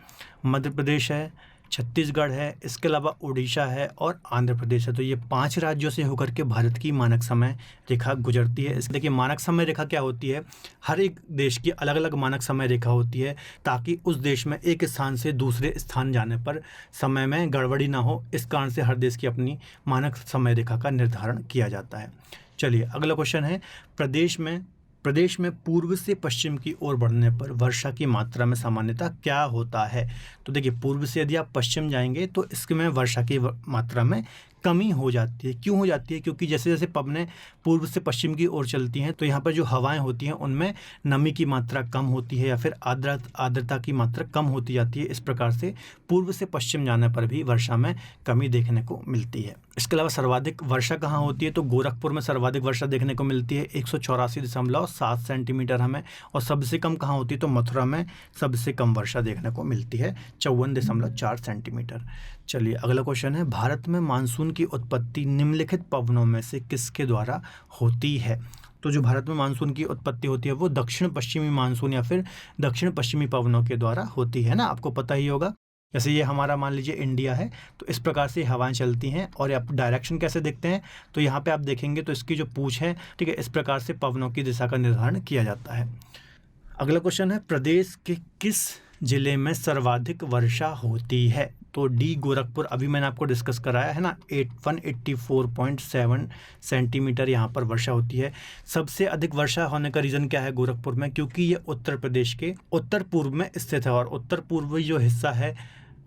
मध्य प्रदेश है, छत्तीसगढ़ है, इसके अलावा उड़ीसा है और आंध्र प्रदेश है। तो ये 5 राज्यों से होकर के भारत की मानक समय रेखा गुजरती है। इसके देखिए मानक समय रेखा क्या होती है, हर एक देश की अलग अलग मानक समय रेखा होती है, ताकि उस देश में एक स्थान से दूसरे स्थान जाने पर समय में गड़बड़ी ना हो। इस कारण से हर देश की अपनी मानक समय रेखा का निर्धारण किया जाता है। चलिए अगला क्वेश्चन है, प्रदेश में पूर्व से पश्चिम की ओर बढ़ने पर वर्षा की मात्रा में सामान्यतः क्या होता है। तो देखिए पूर्व से यदि आप पश्चिम जाएंगे तो इसमें वर्षा की मात्रा में कमी हो जाती है। क्यों हो जाती है? क्योंकि जैसे जैसे पवनें पूर्व से पश्चिम की ओर चलती हैं तो यहाँ पर जो हवाएं होती हैं उनमें नमी की मात्रा कम होती है या फिर आर्द्रता की मात्रा कम होती जाती है। इस प्रकार से पूर्व से पश्चिम जाने पर भी वर्षा में कमी देखने को मिलती है। इसके अलावा सर्वाधिक वर्षा कहाँ होती है? तो गोरखपुर में सर्वाधिक वर्षा देखने को मिलती है 184.7 सेंटीमीटर हमें, और सबसे कम कहाँ होती है? तो मथुरा में सबसे कम वर्षा देखने को मिलती है 54.4 सेंटीमीटर। चलिए अगला क्वेश्चन है, भारत में मानसून की उत्पत्ति निम्नलिखित पवनों में से किसके द्वारा होती है। तो जो भारत में मानसून की उत्पत्ति होती है वो दक्षिण पश्चिमी मानसून या फिर दक्षिण पश्चिमी पवनों के द्वारा होती है ना, आपको पता ही होगा। जैसे ये हमारा मान लीजिए इंडिया है, तो इस प्रकार से हवाएं चलती हैं। और आप डायरेक्शन कैसे देखते हैं, तो यहाँ पे आप देखेंगे तो इसकी जो पूंछ है, ठीक है, इस प्रकार से पवनों की दिशा का निर्धारण किया जाता है। अगला क्वेश्चन है, प्रदेश के किस जिले में सर्वाधिक वर्षा होती है। तो डी गोरखपुर, अभी मैंने आपको डिस्कस कराया है ना, 184.7 सेंटीमीटर यहाँ पर वर्षा होती है। सबसे अधिक वर्षा होने का रीज़न क्या है गोरखपुर में? क्योंकि ये उत्तर प्रदेश के उत्तर पूर्व में स्थित है, और उत्तर पूर्वी जो हिस्सा है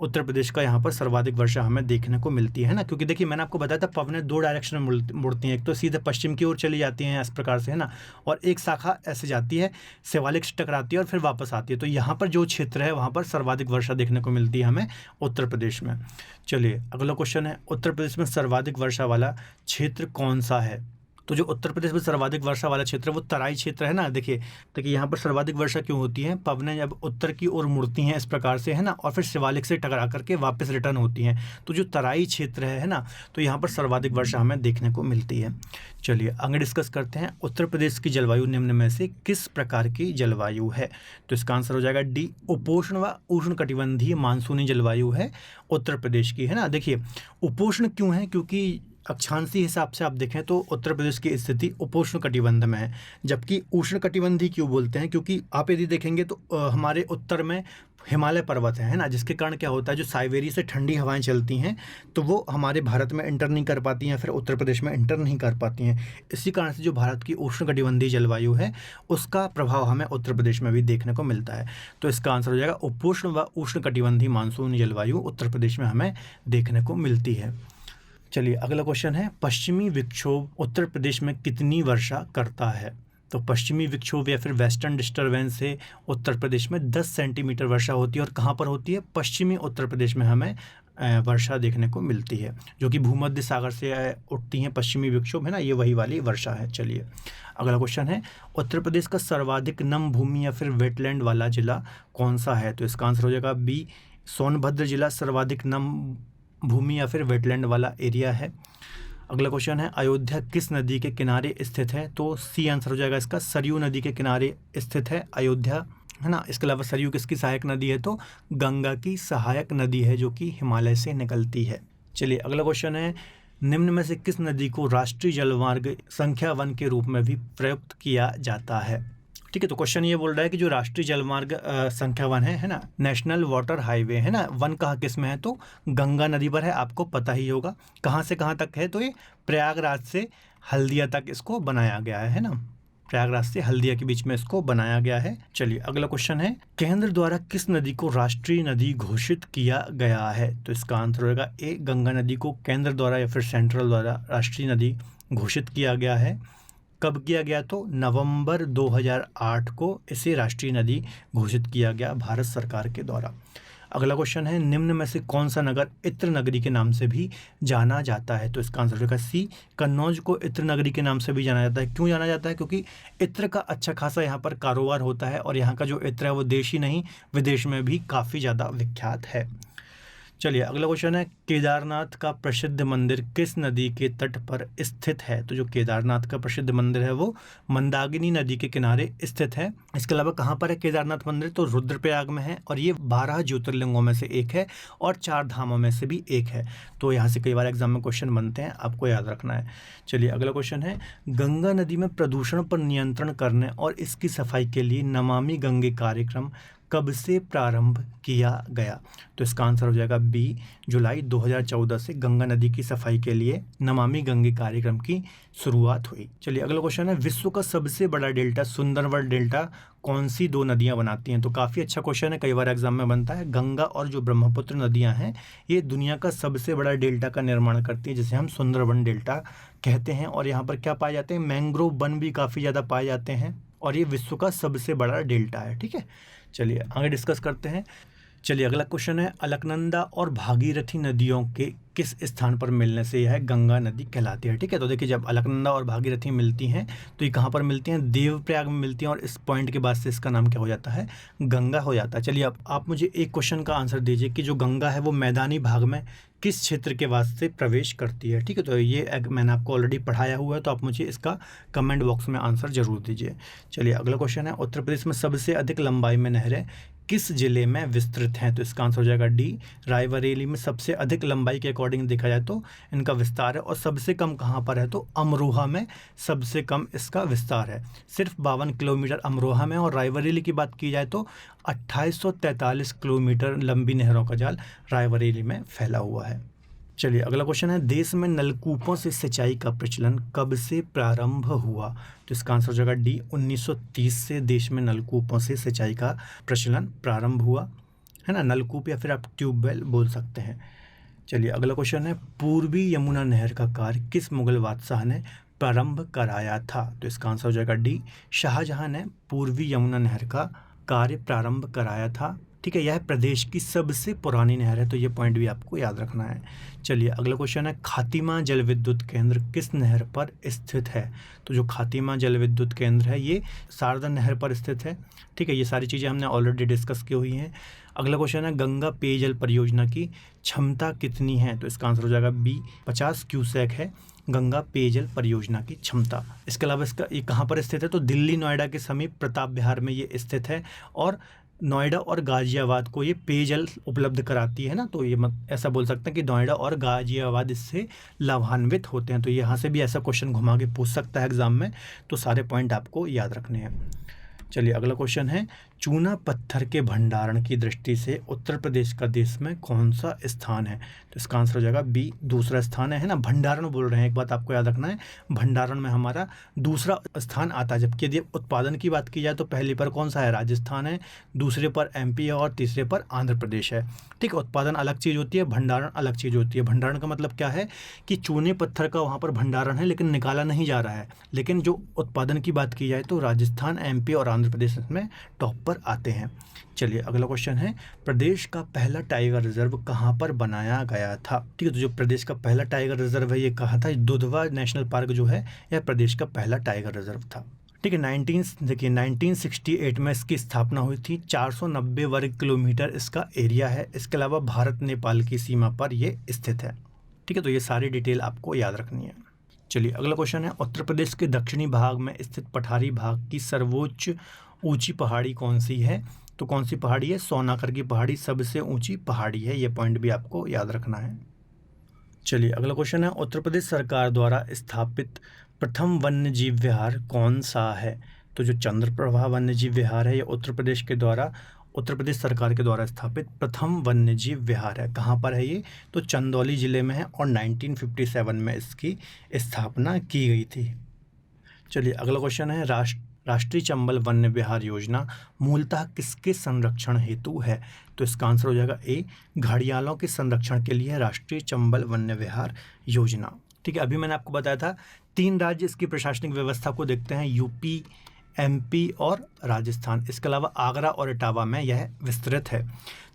उत्तर प्रदेश का, यहाँ पर सर्वाधिक वर्षा हमें देखने को मिलती है ना। क्योंकि देखिए मैंने आपको बताया था पवनें 2 डायरेक्शन में मुड़ती हैं, एक तो सीधे पश्चिम की ओर चली जाती हैं इस प्रकार से, है ना, और एक शाखा ऐसे जाती है, शिवालिक से टकराती है और फिर वापस आती है। तो यहाँ पर जो क्षेत्र है वहाँ पर सर्वाधिक वर्षा देखने को मिलती है हमें उत्तर प्रदेश में। चलिए अगला क्वेश्चन है, उत्तर प्रदेश में सर्वाधिक वर्षा वाला क्षेत्र कौन सा है। तो जो उत्तर प्रदेश में सर्वाधिक वर्षा वाला क्षेत्र है वो तराई क्षेत्र है ना। देखिए यहाँ पर सर्वाधिक वर्षा क्यों होती है, पवनें जब उत्तर की ओर मुड़ती हैं इस प्रकार से, है ना, और फिर शिवालिक से टकरा करके वापस रिटर्न होती हैं। तो जो तराई क्षेत्र है ना, तो यहाँ पर सर्वाधिक वर्षा हमें देखने को मिलती है। चलिए आगे डिस्कस करते हैं, उत्तर प्रदेश की जलवायु निम्न में से किस प्रकार की जलवायु है। तो इसका आंसर हो जाएगा डी, उपोष्ण व उष्णकटिबंधीय मानसूनी जलवायु है उत्तर प्रदेश की, है ना। देखिए उपोष्ण क्यों है, क्योंकि अक्षांशीय हिसाब से आप देखें तो उत्तर प्रदेश की स्थिति उपोष्ण कटिबंध में है। जबकि उष्ण कटिबंधी क्यों बोलते हैं, क्योंकि आप यदि देखेंगे तो हमारे उत्तर में हिमालय पर्वत है ना, जिसके कारण क्या होता है, जो साइबेरिया से ठंडी हवाएं चलती हैं तो वो हमारे भारत में इंटर नहीं कर पाती हैं, फिर उत्तर प्रदेश में इंटर नहीं कर पाती हैं। इसी कारण से जो भारत की उष्ण कटिबंधीय जलवायु है उसका प्रभाव हमें उत्तर प्रदेश में भी देखने को मिलता है। तो इसका आंसर हो जाएगा उपोष्ण व उष्ण कटिबंधीय मानसून जलवायु उत्तर प्रदेश में हमें देखने को मिलती है। चलिए अगला क्वेश्चन है, पश्चिमी विक्षोभ उत्तर प्रदेश में कितनी वर्षा करता है। तो पश्चिमी विक्षोभ या फिर वेस्टर्न डिस्टर्बेंस से उत्तर प्रदेश में 10 सेंटीमीटर वर्षा होती है। और कहाँ पर होती है? पश्चिमी उत्तर प्रदेश में हमें वर्षा देखने को मिलती है, जो कि भूमध्य सागर से उठती हैं पश्चिमी विक्षोभ, है ना, ये वही वाली वर्षा है। चलिए अगला क्वेश्चन है, उत्तर प्रदेश का सर्वाधिक नम भूमि या फिर वेटलैंड वाला जिला कौन सा है। तो इसका आंसर हो जाएगा बी, सोनभद्र जिला सर्वाधिक नम भूमि या फिर वेटलैंड वाला एरिया है। अगला क्वेश्चन है, अयोध्या किस नदी के किनारे स्थित है। तो सी आंसर हो जाएगा इसका, सरयू नदी के किनारे स्थित है अयोध्या, है ना। इसके अलावा सरयू किसकी सहायक नदी है, तो गंगा की सहायक नदी है जो कि हिमालय से निकलती है। चलिए अगला क्वेश्चन है, निम्न में से किस नदी को राष्ट्रीय जलमार्ग संख्या 1 के रूप में भी प्रयुक्त किया जाता है। ठीक है, तो क्वेश्चन ये बोल रहा है कि जो राष्ट्रीय जलमार्ग संख्या 1 है ना, नेशनल वाटर हाईवे, है ना, 1 कहाँ किस में है, तो गंगा नदी पर है, आपको पता ही होगा। कहाँ से कहाँ तक है, तो ये प्रयागराज से हल्दिया तक इसको बनाया गया है ना, प्रयागराज से हल्दिया के बीच में इसको बनाया गया है। चलिए अगला क्वेश्चन है, केंद्र द्वारा किस नदी को राष्ट्रीय नदी घोषित किया गया है। तो इसका आंसर होगा ए, गंगा नदी को केंद्र द्वारा या फिर सेंट्रल द्वारा राष्ट्रीय नदी घोषित किया गया है। कब किया गया, तो नवंबर 2008 को इसे राष्ट्रीय नदी घोषित किया गया भारत सरकार के द्वारा। अगला क्वेश्चन है, निम्न में से कौन सा नगर इत्र नगरी के नाम से भी जाना जाता है। तो इसका आंसर होगा सी, कन्नौज को इत्र नगरी के नाम से भी जाना जाता है। क्यों जाना जाता है, क्योंकि इत्र का अच्छा खासा यहाँ पर कारोबार होता है और यहाँ का जो इत्र है वो देश ही नहीं विदेश में भी काफ़ी ज़्यादा विख्यात है। चलिए अगला क्वेश्चन है, केदारनाथ का प्रसिद्ध मंदिर किस नदी के तट पर स्थित है? तो जो केदारनाथ का प्रसिद्ध मंदिर है वो मंदाकिनी नदी के किनारे स्थित है। इसके अलावा कहाँ पर है केदारनाथ मंदिर? तो रुद्रप्रयाग में है और ये 12 ज्योतिर्लिंगों में से एक है और 4 धामों में से भी एक है। तो यहाँ से कई बार एग्जाम में क्वेश्चन बनते हैं, आपको याद रखना है। चलिए अगला क्वेश्चन है, गंगा नदी में प्रदूषण पर नियंत्रण करने और इसकी सफाई के लिए नमामि गंगे कार्यक्रम कब से प्रारंभ किया गया? तो इसका आंसर हो जाएगा बी, जुलाई 2014 से गंगा नदी की सफाई के लिए नमामि गंगे कार्यक्रम की शुरुआत हुई। चलिए अगला क्वेश्चन है, विश्व का सबसे बड़ा डेल्टा सुंदरवन डेल्टा कौन सी 2 नदियां बनाती हैं? तो काफ़ी अच्छा क्वेश्चन है, कई बार एग्जाम में बनता है। गंगा और जो ब्रह्मपुत्र नदियां हैं ये दुनिया का सबसे बड़ा डेल्टा का निर्माण करती है, जिसे हम सुंदरवन डेल्टा कहते हैं। और यहाँ पर क्या पाए जाते हैं? मैंग्रोव वन भी काफ़ी ज़्यादा पाए जाते हैं और ये विश्व का सबसे बड़ा डेल्टा है। ठीक है, चलिए आगे डिस्कस करते हैं। चलिए अगला क्वेश्चन है, अलकनंदा और भागीरथी नदियों के किस स्थान पर मिलने से यह गंगा नदी कहलाती है? ठीक है, तो देखिए जब अलकनंदा और भागीरथी मिलती हैं तो ये कहाँ पर मिलती हैं? देवप्रयाग में मिलती हैं और इस पॉइंट के बाद से इसका नाम क्या हो जाता है? गंगा हो जाता है। चलिए अब आप मुझे एक क्वेश्चन का आंसर दीजिए कि जो गंगा है वो मैदानी भाग में किस क्षेत्र के वास्ते प्रवेश करती है? ठीक है, तो ये मैंने आपको ऑलरेडी पढ़ाया हुआ है, तो आप मुझे इसका कमेंट बॉक्स में आंसर जरूर दीजिए। चलिए अगला क्वेश्चन है, उत्तर प्रदेश में सबसे अधिक लंबाई में नहरें किस जिले में विस्तृत हैं? तो इसका आंसर हो जाएगा डी, रायबरेली में सबसे अधिक लंबाई के अकॉर्डिंग देखा जाए तो इनका विस्तार है। और सबसे कम कहाँ पर है? तो अमरोहा में सबसे कम इसका विस्तार है, सिर्फ 52 किलोमीटर अमरोहा में। और रायबरेली की बात की जाए तो 2843 किलोमीटर लंबी नहरों का जाल रायबरेली में फैला हुआ है। चलिए अगला क्वेश्चन है, देश में नलकूपों से सिंचाई का प्रचलन कब से प्रारंभ हुआ? तो इसका आंसर हो जाएगा डी, 1930 से देश में नलकूपों से सिंचाई का प्रचलन प्रारंभ हुआ है ना। नलकूप या फिर आप ट्यूबवेल बोल सकते हैं। चलिए अगला क्वेश्चन है, पूर्वी यमुना नहर का कार्य किस मुगल बादशाह ने प्रारंभ कराया था? तो इसका आंसर हो जाएगा डी, शाहजहां ने पूर्वी यमुना नहर का कार्य प्रारंभ कराया था। ठीक है, यह प्रदेश की सबसे पुरानी नहर है, तो ये पॉइंट भी आपको याद रखना है। चलिए अगला क्वेश्चन है, खातिमा जल विद्युत केंद्र किस नहर पर स्थित है? तो जो खातिमा जल विद्युत केंद्र है ये शारदा नहर पर स्थित है। ठीक है, ये सारी चीज़ें हमने ऑलरेडी डिस्कस की हुई हैं। अगला क्वेश्चन है, गंगा पेयजल परियोजना की क्षमता कितनी है? तो इसका आंसर हो जाएगा बी, 50 क्यूसेक है गंगा पेयजल परियोजना की क्षमता। इसके अलावा इसका ये कहाँ पर स्थित है? तो दिल्ली नोएडा के समीप प्रताप विहार में ये स्थित है और नोएडा और गाजियाबाद को ये पेयजल उपलब्ध कराती है ना। तो ये ऐसा बोल सकते हैं कि नोएडा और गाजियाबाद इससे लाभान्वित होते हैं। तो यहाँ से भी ऐसा क्वेश्चन घुमा के पूछ सकता है एग्जाम में, तो सारे पॉइंट आपको याद रखने हैं। चलिए अगला क्वेश्चन है, चूना पत्थर के भंडारण की दृष्टि से उत्तर प्रदेश का देश में कौन सा स्थान है? तो इसका आंसर हो जाएगा बी, दूसरा स्थान है ना। भंडारण बोल रहे हैं, एक बात आपको याद रखना है, भंडारण में हमारा दूसरा स्थान आता है। जबकि यदि उत्पादन की बात की जाए तो पहले पर कौन सा है? राजस्थान है, दूसरे पर एमपी है और तीसरे पर आंध्र प्रदेश है। ठीक है, उत्पादन अलग चीज़ होती है, भंडारण अलग चीज़ होती है। भंडारण का मतलब क्या है कि चूने पत्थर का वहाँ पर भंडारण है लेकिन निकाला नहीं जा रहा है। लेकिन जो उत्पादन की बात की जाए तो राजस्थान, एमपी और आंध्र प्रदेश में टॉप पर आते हैं। चलिए अगला क्वेश्चन है, प्रदेश का पहला टाइगर रिजर्व कहाँ पर बनाया गया था? ठीक है, तो जो प्रदेश का पहला टाइगर रिजर्व है ये कहाँ था? दुधवा नेशनल पार्क जो है यह प्रदेश का पहला टाइगर रिजर्व था। ठीक है, 1968 में इसकी स्थापना हुई थी। 490 वर्ग किलोमीटर इसका एरिया है। इसके अलावा भारत नेपाल की सीमा पर ये स्थित है। ठीक है, तो ये सारी डिटेल आपको याद रखनी है। चलिए अगला क्वेश्चन है, उत्तर प्रदेश के दक्षिणी भाग में स्थित पठारी भाग की सर्वोच्च ऊंची पहाड़ी कौन सी है? तो कौन सी पहाड़ी है? सोनाकर की पहाड़ी सबसे ऊंची पहाड़ी है। ये पॉइंट भी आपको याद रखना है। चलिए अगला क्वेश्चन है, उत्तर प्रदेश सरकार द्वारा स्थापित प्रथम वन्य जीव विहार कौन सा है? तो जो चंद्रप्रभा वन्य जीव विहार है ये उत्तर प्रदेश सरकार के द्वारा स्थापित प्रथम वन्य जीव विहार है। कहाँ पर है ये? तो चंदौली जिले में है और 1957 में इसकी स्थापना की गई थी। चलिए अगला क्वेश्चन है, राष्ट्रीय चंबल वन्य विहार योजना मूलतः किसके संरक्षण हेतु है? तो इसका आंसर हो जाएगा ए, घड़ियालों के संरक्षण के लिए राष्ट्रीय चंबल वन्य विहार योजना। ठीक है, अभी मैंने आपको बताया था 3 राज्य इसकी प्रशासनिक व्यवस्था को देखते हैं, यूपी, एमपी और राजस्थान। इसके अलावा आगरा और इटावा में यह विस्तृत है।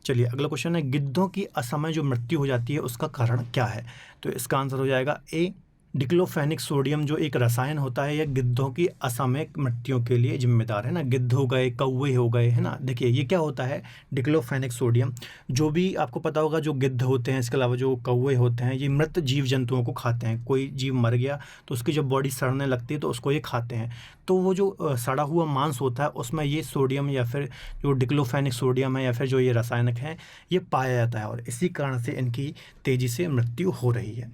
चलिए अगला क्वेश्चन है, गिद्धों की असमय जो मृत्यु हो जाती है उसका कारण क्या है? तो इसका आंसर हो जाएगा ए, डिक्लोफेनिक सोडियम जो एक रसायन होता है, यह गिद्धों की असामयिक मृत्युओं के लिए जिम्मेदार है ना। गिद्ध हो गए, कौवे हो गए, है ना। देखिए ये क्या होता है, डिक्लोफेनिक सोडियम, जो भी आपको पता होगा, जो गिद्ध होते हैं, इसके अलावा जो कौवे होते हैं, ये मृत जीव जंतुओं को खाते हैं। कोई जीव मर गया तो उसकी जब बॉडी सड़ने लगती है तो उसको ये खाते हैं। तो वो जो सड़ा हुआ मांस होता है उसमें ये सोडियम या फिर जो डिक्लोफेनिक सोडियम है या फिर जो ये रासायनिक हैं, ये पाया जाता है और इसी कारण से इनकी तेज़ी से मृत्यु हो रही है।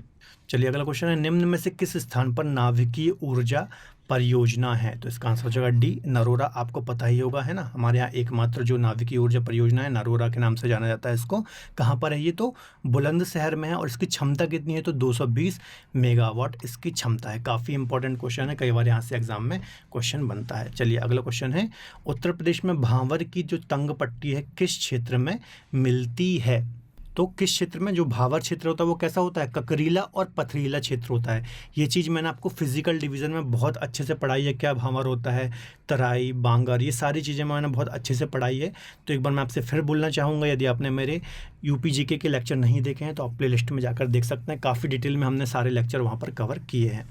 चलिए अगला क्वेश्चन है, निम्न में से किस स्थान पर नाभिकीय ऊर्जा परियोजना है? तो इसका आंसर हो जाएगा डी, नरोरा। आपको पता ही होगा, है ना, हमारे यहाँ एकमात्र जो नाभिकीय ऊर्जा परियोजना है, नरोरा के नाम से जाना जाता है इसको। कहाँ पर है ये? तो बुलंदशहर में है और इसकी क्षमता कितनी है? तो 220 मेगावाट इसकी क्षमता है। काफ़ी इंपॉर्टेंट क्वेश्चन है, कई बार यहाँ से एग्जाम में क्वेश्चन बनता है। चलिए अगला क्वेश्चन है, उत्तर प्रदेश में भांवर की जो तंग पट्टी है किस क्षेत्र में मिलती है? तो किस क्षेत्र में? जो भावर क्षेत्र होता है वो कैसा होता है? ककरीला और पथरीला क्षेत्र होता है। ये चीज़ मैंने आपको फिजिकल डिवीज़न में बहुत अच्छे से पढ़ाई है, क्या भावर होता है, तराई, बांगर, ये सारी चीज़ें मैंने बहुत अच्छे से पढ़ाई है। तो एक बार मैं आपसे फिर बोलना चाहूँगा, यदि आपने मेरे यूपी जीके के लेक्चर नहीं देखे हैं तो आप प्लेलिस्ट में जाकर देख सकते हैं। काफ़ी डिटेल में हमने सारे लेक्चर वहाँ पर कवर किए हैं।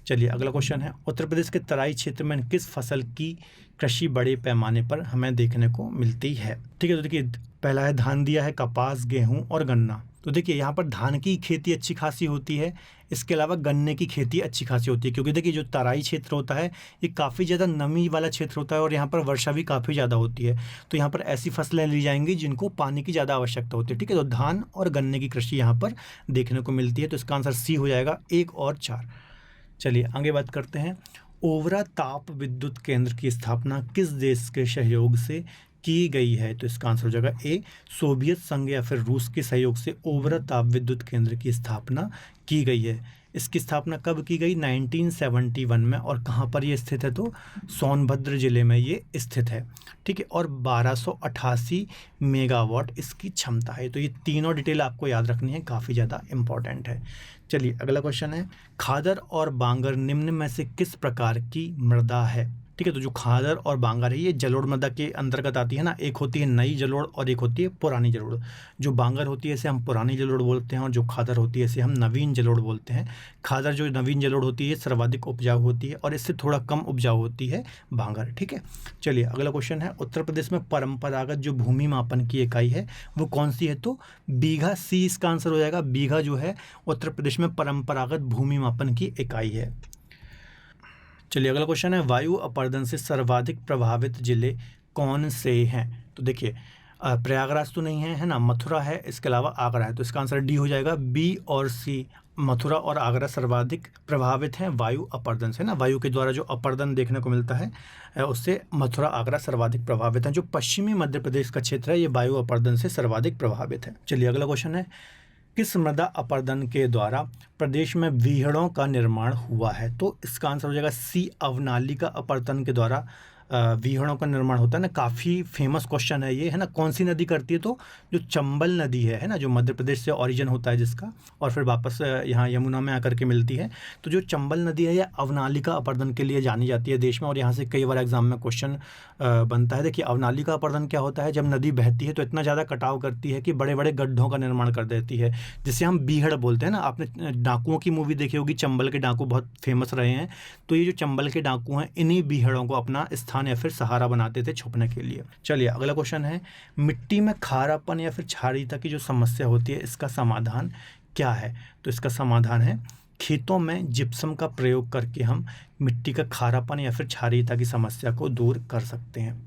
चलिए अगला क्वेश्चन है, उत्तर प्रदेश के तराई क्षेत्र में किस फसल की कृषि बड़े पैमाने पर हमें देखने को मिलती है? ठीक है, तो देखिए पहला है धान दिया है, कपास, गेहूं और गन्ना। तो देखिए यहाँ पर धान की खेती अच्छी खासी होती है, इसके अलावा गन्ने की खेती अच्छी खासी होती है, क्योंकि देखिए जो तराई क्षेत्र होता है ये काफ़ी ज़्यादा नमी वाला क्षेत्र होता है और यहाँ पर वर्षा भी काफ़ी ज़्यादा होती है। तो यहाँ पर ऐसी फसलें ली जाएंगी जिनको पानी की ज़्यादा आवश्यकता होती है। ठीक है, तो धान और गन्ने की कृषि यहाँ पर देखने को मिलती है। तो इसका आंसर सी हो जाएगा, 1 और 4। चलिए आगे बात करते हैं, ओवरा ताप विद्युत केंद्र की स्थापना किस देश के सहयोग से की गई है? तो इसका आंसर हो जाएगा ए, सोवियत संघ या फिर रूस के सहयोग से ओवरा ताप विद्युत केंद्र की स्थापना की गई है। इसकी स्थापना कब की गई? 1971 में। और कहाँ पर ये स्थित है? तो सोनभद्र जिले में ये स्थित है। ठीक है, और 1288 मेगावाट इसकी क्षमता है। तो ये तीनों डिटेल आपको याद रखनी है, काफ़ी ज़्यादा इंपॉर्टेंट है। चलिए अगला क्वेश्चन है, खादर और बांगर निम्न में से किस प्रकार की मृदा है? ठीक है, तो जो खादर और बांगर है ये जलोढ़ मृदा के अंतर्गत आती है ना। एक होती है नई जलोढ़ और एक होती है पुरानी जलोढ़। जो बांगर होती है इसे हम पुरानी जलोढ़ बोलते हैं और जो खादर होती है इसे हम नवीन जलोढ़ बोलते हैं। खादर जो नवीन जलोढ़ होती है सर्वाधिक उपजाऊ होती है और इससे थोड़ा कम उपजाऊ होती है बांगर। ठीक है, चलिए अगला क्वेश्चन है, उत्तर प्रदेश में परंपरागत जो भूमि मापन की इकाई है वो कौन सी है? तो बीघा, सी इसका आंसर हो जाएगा। बीघा जो है उत्तर प्रदेश में परंपरागत भूमि मापन की इकाई है। चलिए अगला क्वेश्चन है, वायु अपरदन से सर्वाधिक प्रभावित जिले कौन से हैं? तो देखिए प्रयागराज तो नहीं है, है ना, मथुरा है, इसके अलावा आगरा है। तो इसका आंसर डी हो जाएगा, बी और सी, मथुरा और आगरा सर्वाधिक प्रभावित हैं वायु अपरदन से ना। वायु के द्वारा जो अपरदन देखने को मिलता है उससे मथुरा आगरा सर्वाधिक प्रभावित हैं। जो पश्चिमी मध्य प्रदेश का क्षेत्र है ये वायु अपरदन से सर्वाधिक प्रभावित है। चलिए अगला क्वेश्चन है, किस मृदा अपरदन के द्वारा प्रदेश में व्हीड़ों का निर्माण हुआ है? तो इसका आंसर हो जाएगा सी, अवनाली का अपरदन के द्वारा व्हीड़ों का निर्माण होता है ना। काफ़ी फेमस क्वेश्चन है ये, है ना। कौन सी नदी करती है? तो जो चंबल नदी है ना, जो मध्य प्रदेश से ओरिजिन होता है जिसका, और फिर वापस यहाँ यमुना में आकर के मिलती है। तो जो चंबल नदी है यह अवनाली का अपरदन के लिए जानी जाती है देश में और यहाँ से कई बार एग्जाम में क्वेश्चन बनता है। देखिए अवनाली का अपरदन क्या होता है, जब नदी बहती है तो इतना ज़्यादा कटाव करती है कि बड़े बड़े गड्ढों का निर्माण कर देती है, जिसे हम बीहड़ बोलते हैं ना। आपने डाकुओं की मूवी देखी होगी, चंबल के डाकू बहुत फेमस रहे हैं। तो ये जो चंबल के डाकू हैं इन्हीं बीहड़ों को अपना स्थान या फिर सहारा बनाते थे छुपने के लिए। चलिए अगला क्वेश्चन है, मिट्टी में खारापन या फिर क्षारीयता की जो समस्या होती है इसका समाधान क्या है? तो इसका समाधान है, खेतों में जिप्सम का प्रयोग करके हम मिट्टी का खारापन या फिर क्षारीयता की समस्या को दूर कर सकते हैं।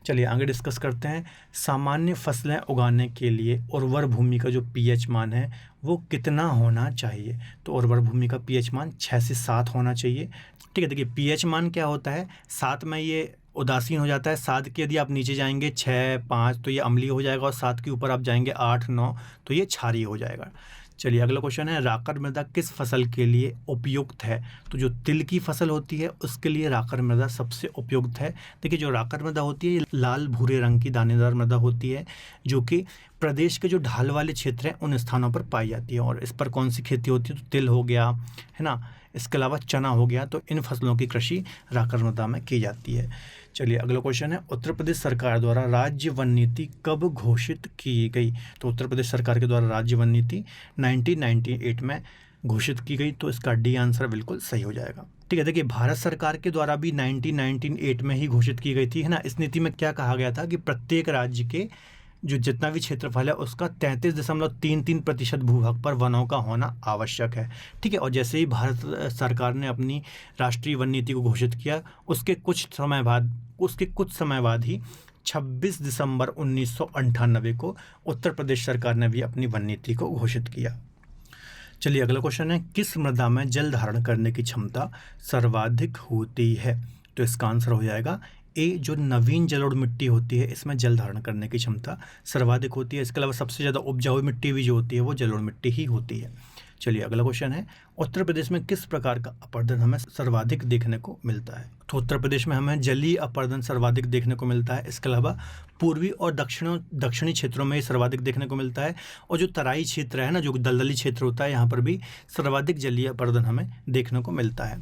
चलिए आगे डिस्कस करते हैं, सामान्य फसलें उगाने के लिए उर्वर भूमि का जो पीएच मान है वो कितना होना चाहिए? तो उर्वर भूमि का पीएच मान 6 से 7 होना चाहिए। ठीक है, देखिए पीएच मान क्या होता है, 7 में ये उदासीन हो जाता है। 7 के यदि आप नीचे जाएंगे 6, 5 तो ये अम्लीय हो जाएगा और 7 के ऊपर आप जाएंगे 8, 9 तो ये क्षारीय हो जाएगा। चलिए अगला क्वेश्चन है, राकर मृदा किस फसल के लिए उपयुक्त है? तो जो तिल की फसल होती है उसके लिए राकर मृदा सबसे उपयुक्त है। देखिए जो राकर मृदा होती है लाल भूरे रंग की दानेदार मृदा होती है जो कि प्रदेश के जो ढाल वाले क्षेत्र हैं उन स्थानों पर पाई जाती है और इस पर कौन सी खेती होती है? तो तिल हो गया, है ना, इसके अलावा चना हो गया। तो इन फसलों की कृषि राकर मृदा में की जाती है। चलिए अगला क्वेश्चन है, उत्तर प्रदेश सरकार द्वारा राज्य वन नीति कब घोषित की गई? तो उत्तर प्रदेश सरकार के द्वारा राज्य वन नीति 1998 में घोषित की गई, तो इसका डी आंसर बिल्कुल सही हो जाएगा। ठीक है, देखिए भारत सरकार के द्वारा भी 1998 में ही घोषित की गई थी, है ना। इस नीति में क्या कहा गया था कि प्रत्येक राज्य के जो जितना भी क्षेत्रफल है उसका 33.33% भूभाग पर वनों का होना आवश्यक है। ठीक है, और जैसे ही भारत सरकार ने अपनी राष्ट्रीय वन नीति को घोषित किया, उसके कुछ समय बाद ही 26 दिसंबर 1998 को उत्तर प्रदेश सरकार ने भी अपनी वन नीति को घोषित किया। चलिए अगला क्वेश्चन है, किस मृदा में जल धारण करने की क्षमता सर्वाधिक होती है? तो इसका आंसर हो जाएगा ए, जो नवीन जलोढ़ मिट्टी होती है इसमें जल धारण करने की क्षमता सर्वाधिक होती है। इसके अलावा सबसे ज़्यादा उपजाऊ मिट्टी भी जो होती है वो जलोढ़ मिट्टी ही होती है। चलिए अगला क्वेश्चन है, उत्तर प्रदेश में किस प्रकार का अपरदन हमें सर्वाधिक देखने को मिलता है? तो उत्तर प्रदेश में हमें जलीय अपरदन सर्वाधिक देखने को मिलता है। इसके अलावा पूर्वी और दक्षिणी क्षेत्रों में सर्वाधिक देखने को मिलता है, और जो तराई क्षेत्र है ना, जो दलदली क्षेत्र होता है, यहाँ पर भी सर्वाधिक जलीय अपरदन हमें देखने को मिलता है।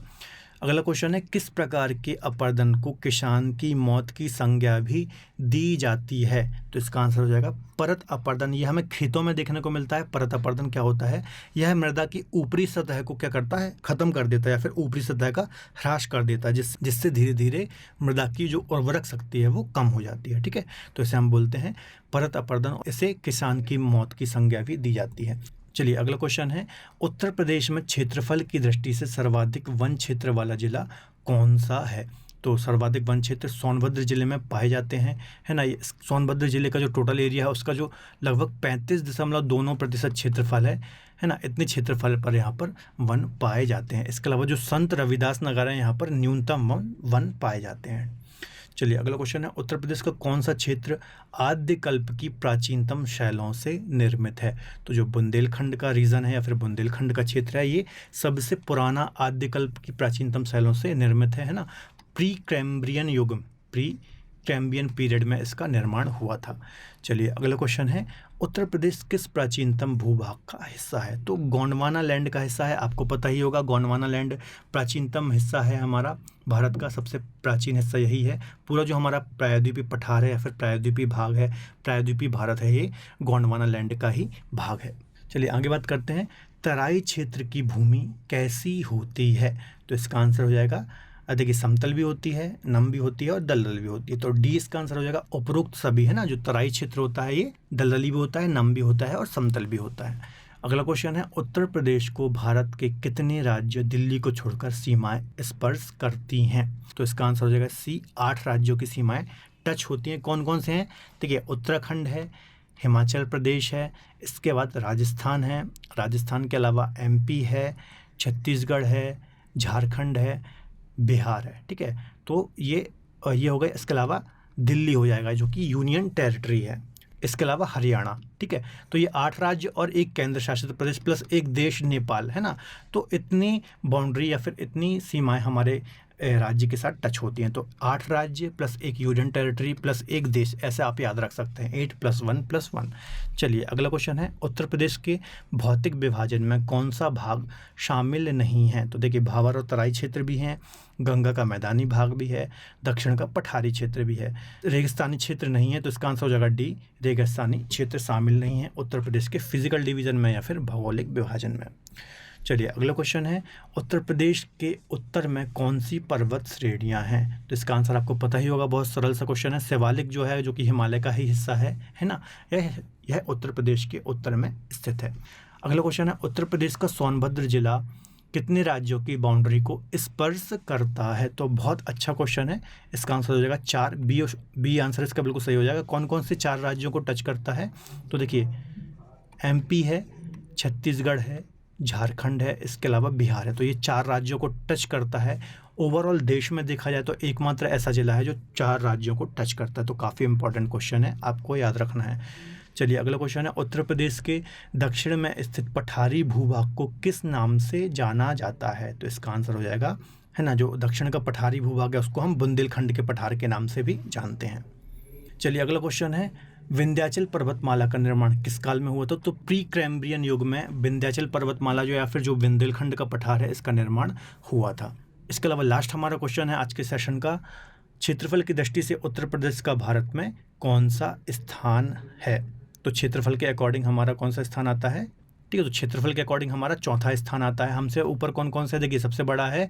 अगला क्वेश्चन है, किस प्रकार के अपरदन को किसान की मौत की संज्ञा भी दी जाती है? तो इसका आंसर हो जाएगा परत अपरदन। यह हमें खेतों में देखने को मिलता है। परत अपरदन क्या होता है? यह मृदा की ऊपरी सतह को क्या करता है? खत्म कर देता है, या फिर ऊपरी सतह का ह्रास कर देता है, जिससे धीरे धीरे मृदा की जो उर्वरक शक्ति है वो कम हो जाती है। ठीक है, तो इसे हम बोलते हैं परत अपरदन। इसे किसान की मौत की संज्ञा भी दी जाती है। चलिए अगला क्वेश्चन है, उत्तर प्रदेश में क्षेत्रफल की दृष्टि से सर्वाधिक वन क्षेत्र वाला जिला कौन सा है? तो सर्वाधिक वन क्षेत्र सोनभद्र जिले में पाए जाते हैं, है ना। ये सोनभद्र जिले का जो टोटल एरिया है उसका जो लगभग 35.2% क्षेत्रफल है ना। इतने क्षेत्रफल पर यहाँ पर वन पाए जाते हैं। इसके अलावा जो संत रविदास नगर है यहाँ पर न्यूनतम वन पाए जाते हैं। चलिए अगला क्वेश्चन है, उत्तर प्रदेश का कौन सा क्षेत्र आद्यकल्प की प्राचीनतम शैलों से निर्मित है? तो जो बुंदेलखंड का रीजन है या फिर बुंदेलखंड का क्षेत्र है, ये सबसे पुराना आद्यकल्प की प्राचीनतम शैलों से निर्मित है ना। प्री कैम्ब्रियन पीरियड में इसका निर्माण हुआ था। चलिए अगला क्वेश्चन है, उत्तर प्रदेश किस प्राचीनतम भूभाग का हिस्सा है? तो गोंडवाना लैंड का हिस्सा है। आपको पता ही होगा गोंडवाना लैंड प्राचीनतम हिस्सा है हमारा भारत का, सबसे प्राचीन हिस्सा यही है। पूरा जो हमारा प्रायद्वीपीय पठार है या फिर प्रायद्वीपीय भाग है, प्रायद्वीपीय भारत है, ये गोंडवाना लैंड का ही भाग है। चलिए आगे बात करते हैं, तराई क्षेत्र की भूमि कैसी होती है? तो इसका आंसर हो जाएगा, देखिए समतल भी होती है, नम भी होती है और दलदल भी होती है। तो डी इसका आंसर हो जाएगा उपरोक्त सभी, है ना। जो तराई क्षेत्र होता है ये दलदली भी होता है, नम भी होता है और समतल भी होता है। अगला क्वेश्चन है, उत्तर प्रदेश को भारत के कितने राज्य दिल्ली को छोड़कर सीमाएं स्पर्श करती हैं? तो इसका आंसर हो जाएगा सी, 8 राज्यों की सीमाएं टच होती हैं। कौन कौन से हैं? देखिए उत्तराखंड है, हिमाचल प्रदेश है, इसके बाद राजस्थान है, राजस्थान के अलावा एमपी है, छत्तीसगढ़ है, झारखंड है, बिहार है। ठीक है, तो ये हो गए। इसके अलावा दिल्ली हो जाएगा जो कि यूनियन टेरिटरी है। इसके अलावा हरियाणा। ठीक है, तो ये 8 राज्य और एक केंद्र शासित प्रदेश प्लस एक देश नेपाल, है ना। तो इतनी बाउंड्री या फिर इतनी सीमाएं हमारे राज्य के साथ टच होती हैं। तो 8 राज्य प्लस एक यूनियन टेरिटरी प्लस एक देश, ऐसे आप याद रख सकते हैं, 8 + 1 + 1। चलिए अगला क्वेश्चन है, उत्तर प्रदेश के भौतिक विभाजन में कौन सा भाग शामिल नहीं है? तो देखिए भावर और तराई क्षेत्र भी हैं, गंगा का मैदानी भाग भी है, दक्षिण का पठारी क्षेत्र भी है, रेगिस्तानी क्षेत्र नहीं है। तो इसका आंसर हो जाएगा डी, रेगिस्तानी क्षेत्र शामिल नहीं है उत्तर प्रदेश के फिजिकल डिवीजन में या फिर भौगोलिक विभाजन में। चलिए अगला क्वेश्चन है, उत्तर प्रदेश के उत्तर में कौन सी पर्वत श्रेणियां हैं? तो इसका आंसर आपको पता ही होगा, बहुत सरल सा क्वेश्चन है। शिवालिक जो है, जो कि हिमालय का ही हिस्सा है ना, यह उत्तर प्रदेश के उत्तर में स्थित है। अगला क्वेश्चन है, उत्तर प्रदेश का सोनभद्र जिला कितने राज्यों की बाउंड्री को स्पर्श करता है? तो बहुत अच्छा क्वेश्चन है। इसका आंसर हो जाएगा 4, बी आंसर इसका बिल्कुल सही हो जाएगा। कौन कौन से 4 राज्यों को टच करता है? तो देखिए एमपी है, छत्तीसगढ़ है, झारखंड है, इसके अलावा बिहार है। तो ये 4 राज्यों को टच करता है। ओवरऑल देश में देखा जाए तो एकमात्र ऐसा जिला है जो 4 राज्यों को टच करता है। तो काफ़ी इंपॉर्टेंट क्वेश्चन है, आपको याद रखना है। चलिए अगला क्वेश्चन है, उत्तर प्रदेश के दक्षिण में स्थित पठारी भूभाग को किस नाम से जाना जाता है? तो इसका आंसर हो जाएगा, है ना, जो दक्षिण का पठारी भूभाग है उसको हम बुंदेलखंड के पठार के नाम से भी जानते हैं। चलिए अगला क्वेश्चन है, विंध्याचल पर्वतमाला का निर्माण किस काल में हुआ था? तो प्री कैम्ब्रियन युग में विंध्याचल पर्वतमाला जो या फिर जो बुंदेलखंड का पठार है इसका निर्माण हुआ था। इसके अलावा लास्ट हमारा क्वेश्चन है आज के सेशन का, क्षेत्रफल की दृष्टि से उत्तर प्रदेश का भारत में कौन सा स्थान है? तो क्षेत्रफल के अकॉर्डिंग हमारा कौन सा स्थान आता है? ठीक है। तो क्षेत्रफल के अकॉर्डिंग हमारा चौथा स्थान आता है। हमसे ऊपर कौन कौन से, देखिए सबसे बड़ा है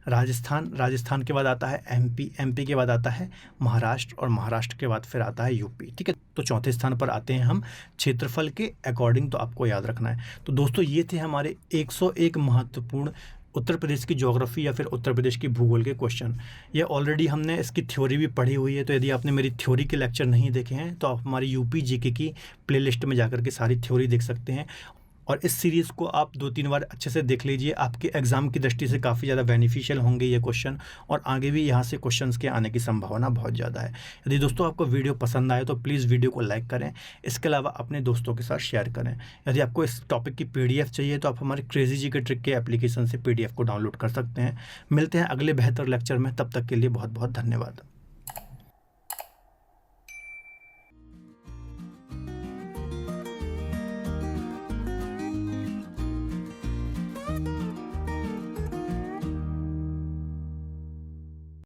राजस्थान, राजस्थान के बाद आता है एमपी, एमपी के बाद आता है महाराष्ट्र, और महाराष्ट्र के बाद फिर आता है यूपी, ठीक है। तो चौथे स्थान पर आते हैं हम क्षेत्रफल के अकॉर्डिंग, तो आपको याद रखना है। तो दोस्तों ये थे हमारे 101 महत्वपूर्ण उत्तर प्रदेश की ज्योग्राफी या फिर उत्तर प्रदेश की भूगोल के क्वेश्चन। ये ऑलरेडी हमने इसकी थ्योरी भी पढ़ी हुई है, तो यदि आपने मेरी थ्योरी के लेक्चर नहीं देखे हैं तो आप हमारी यूपी जीके की प्लेलिस्ट में जाकर के सारी थ्योरी देख सकते हैं। और इस सीरीज़ को आप 2-3 बार अच्छे से देख लीजिए, आपके एग्ज़ाम की दृष्टि से काफ़ी ज़्यादा बेनिफिशियल होंगे ये क्वेश्चन, और आगे भी यहाँ से क्वेश्चंस के आने की संभावना बहुत ज़्यादा है। यदि दोस्तों आपको वीडियो पसंद आए तो प्लीज़ वीडियो को लाइक करें, इसके अलावा अपने दोस्तों के साथ शेयर करें। यदि आपको इस टॉपिक की PDF चाहिए तो आप हमारे क्रेजी जी के ट्रिक के एप्लीकेशन से PDF को डाउनलोड कर सकते हैं। मिलते हैं अगले बेहतर लेक्चर में, तब तक के लिए बहुत बहुत धन्यवाद।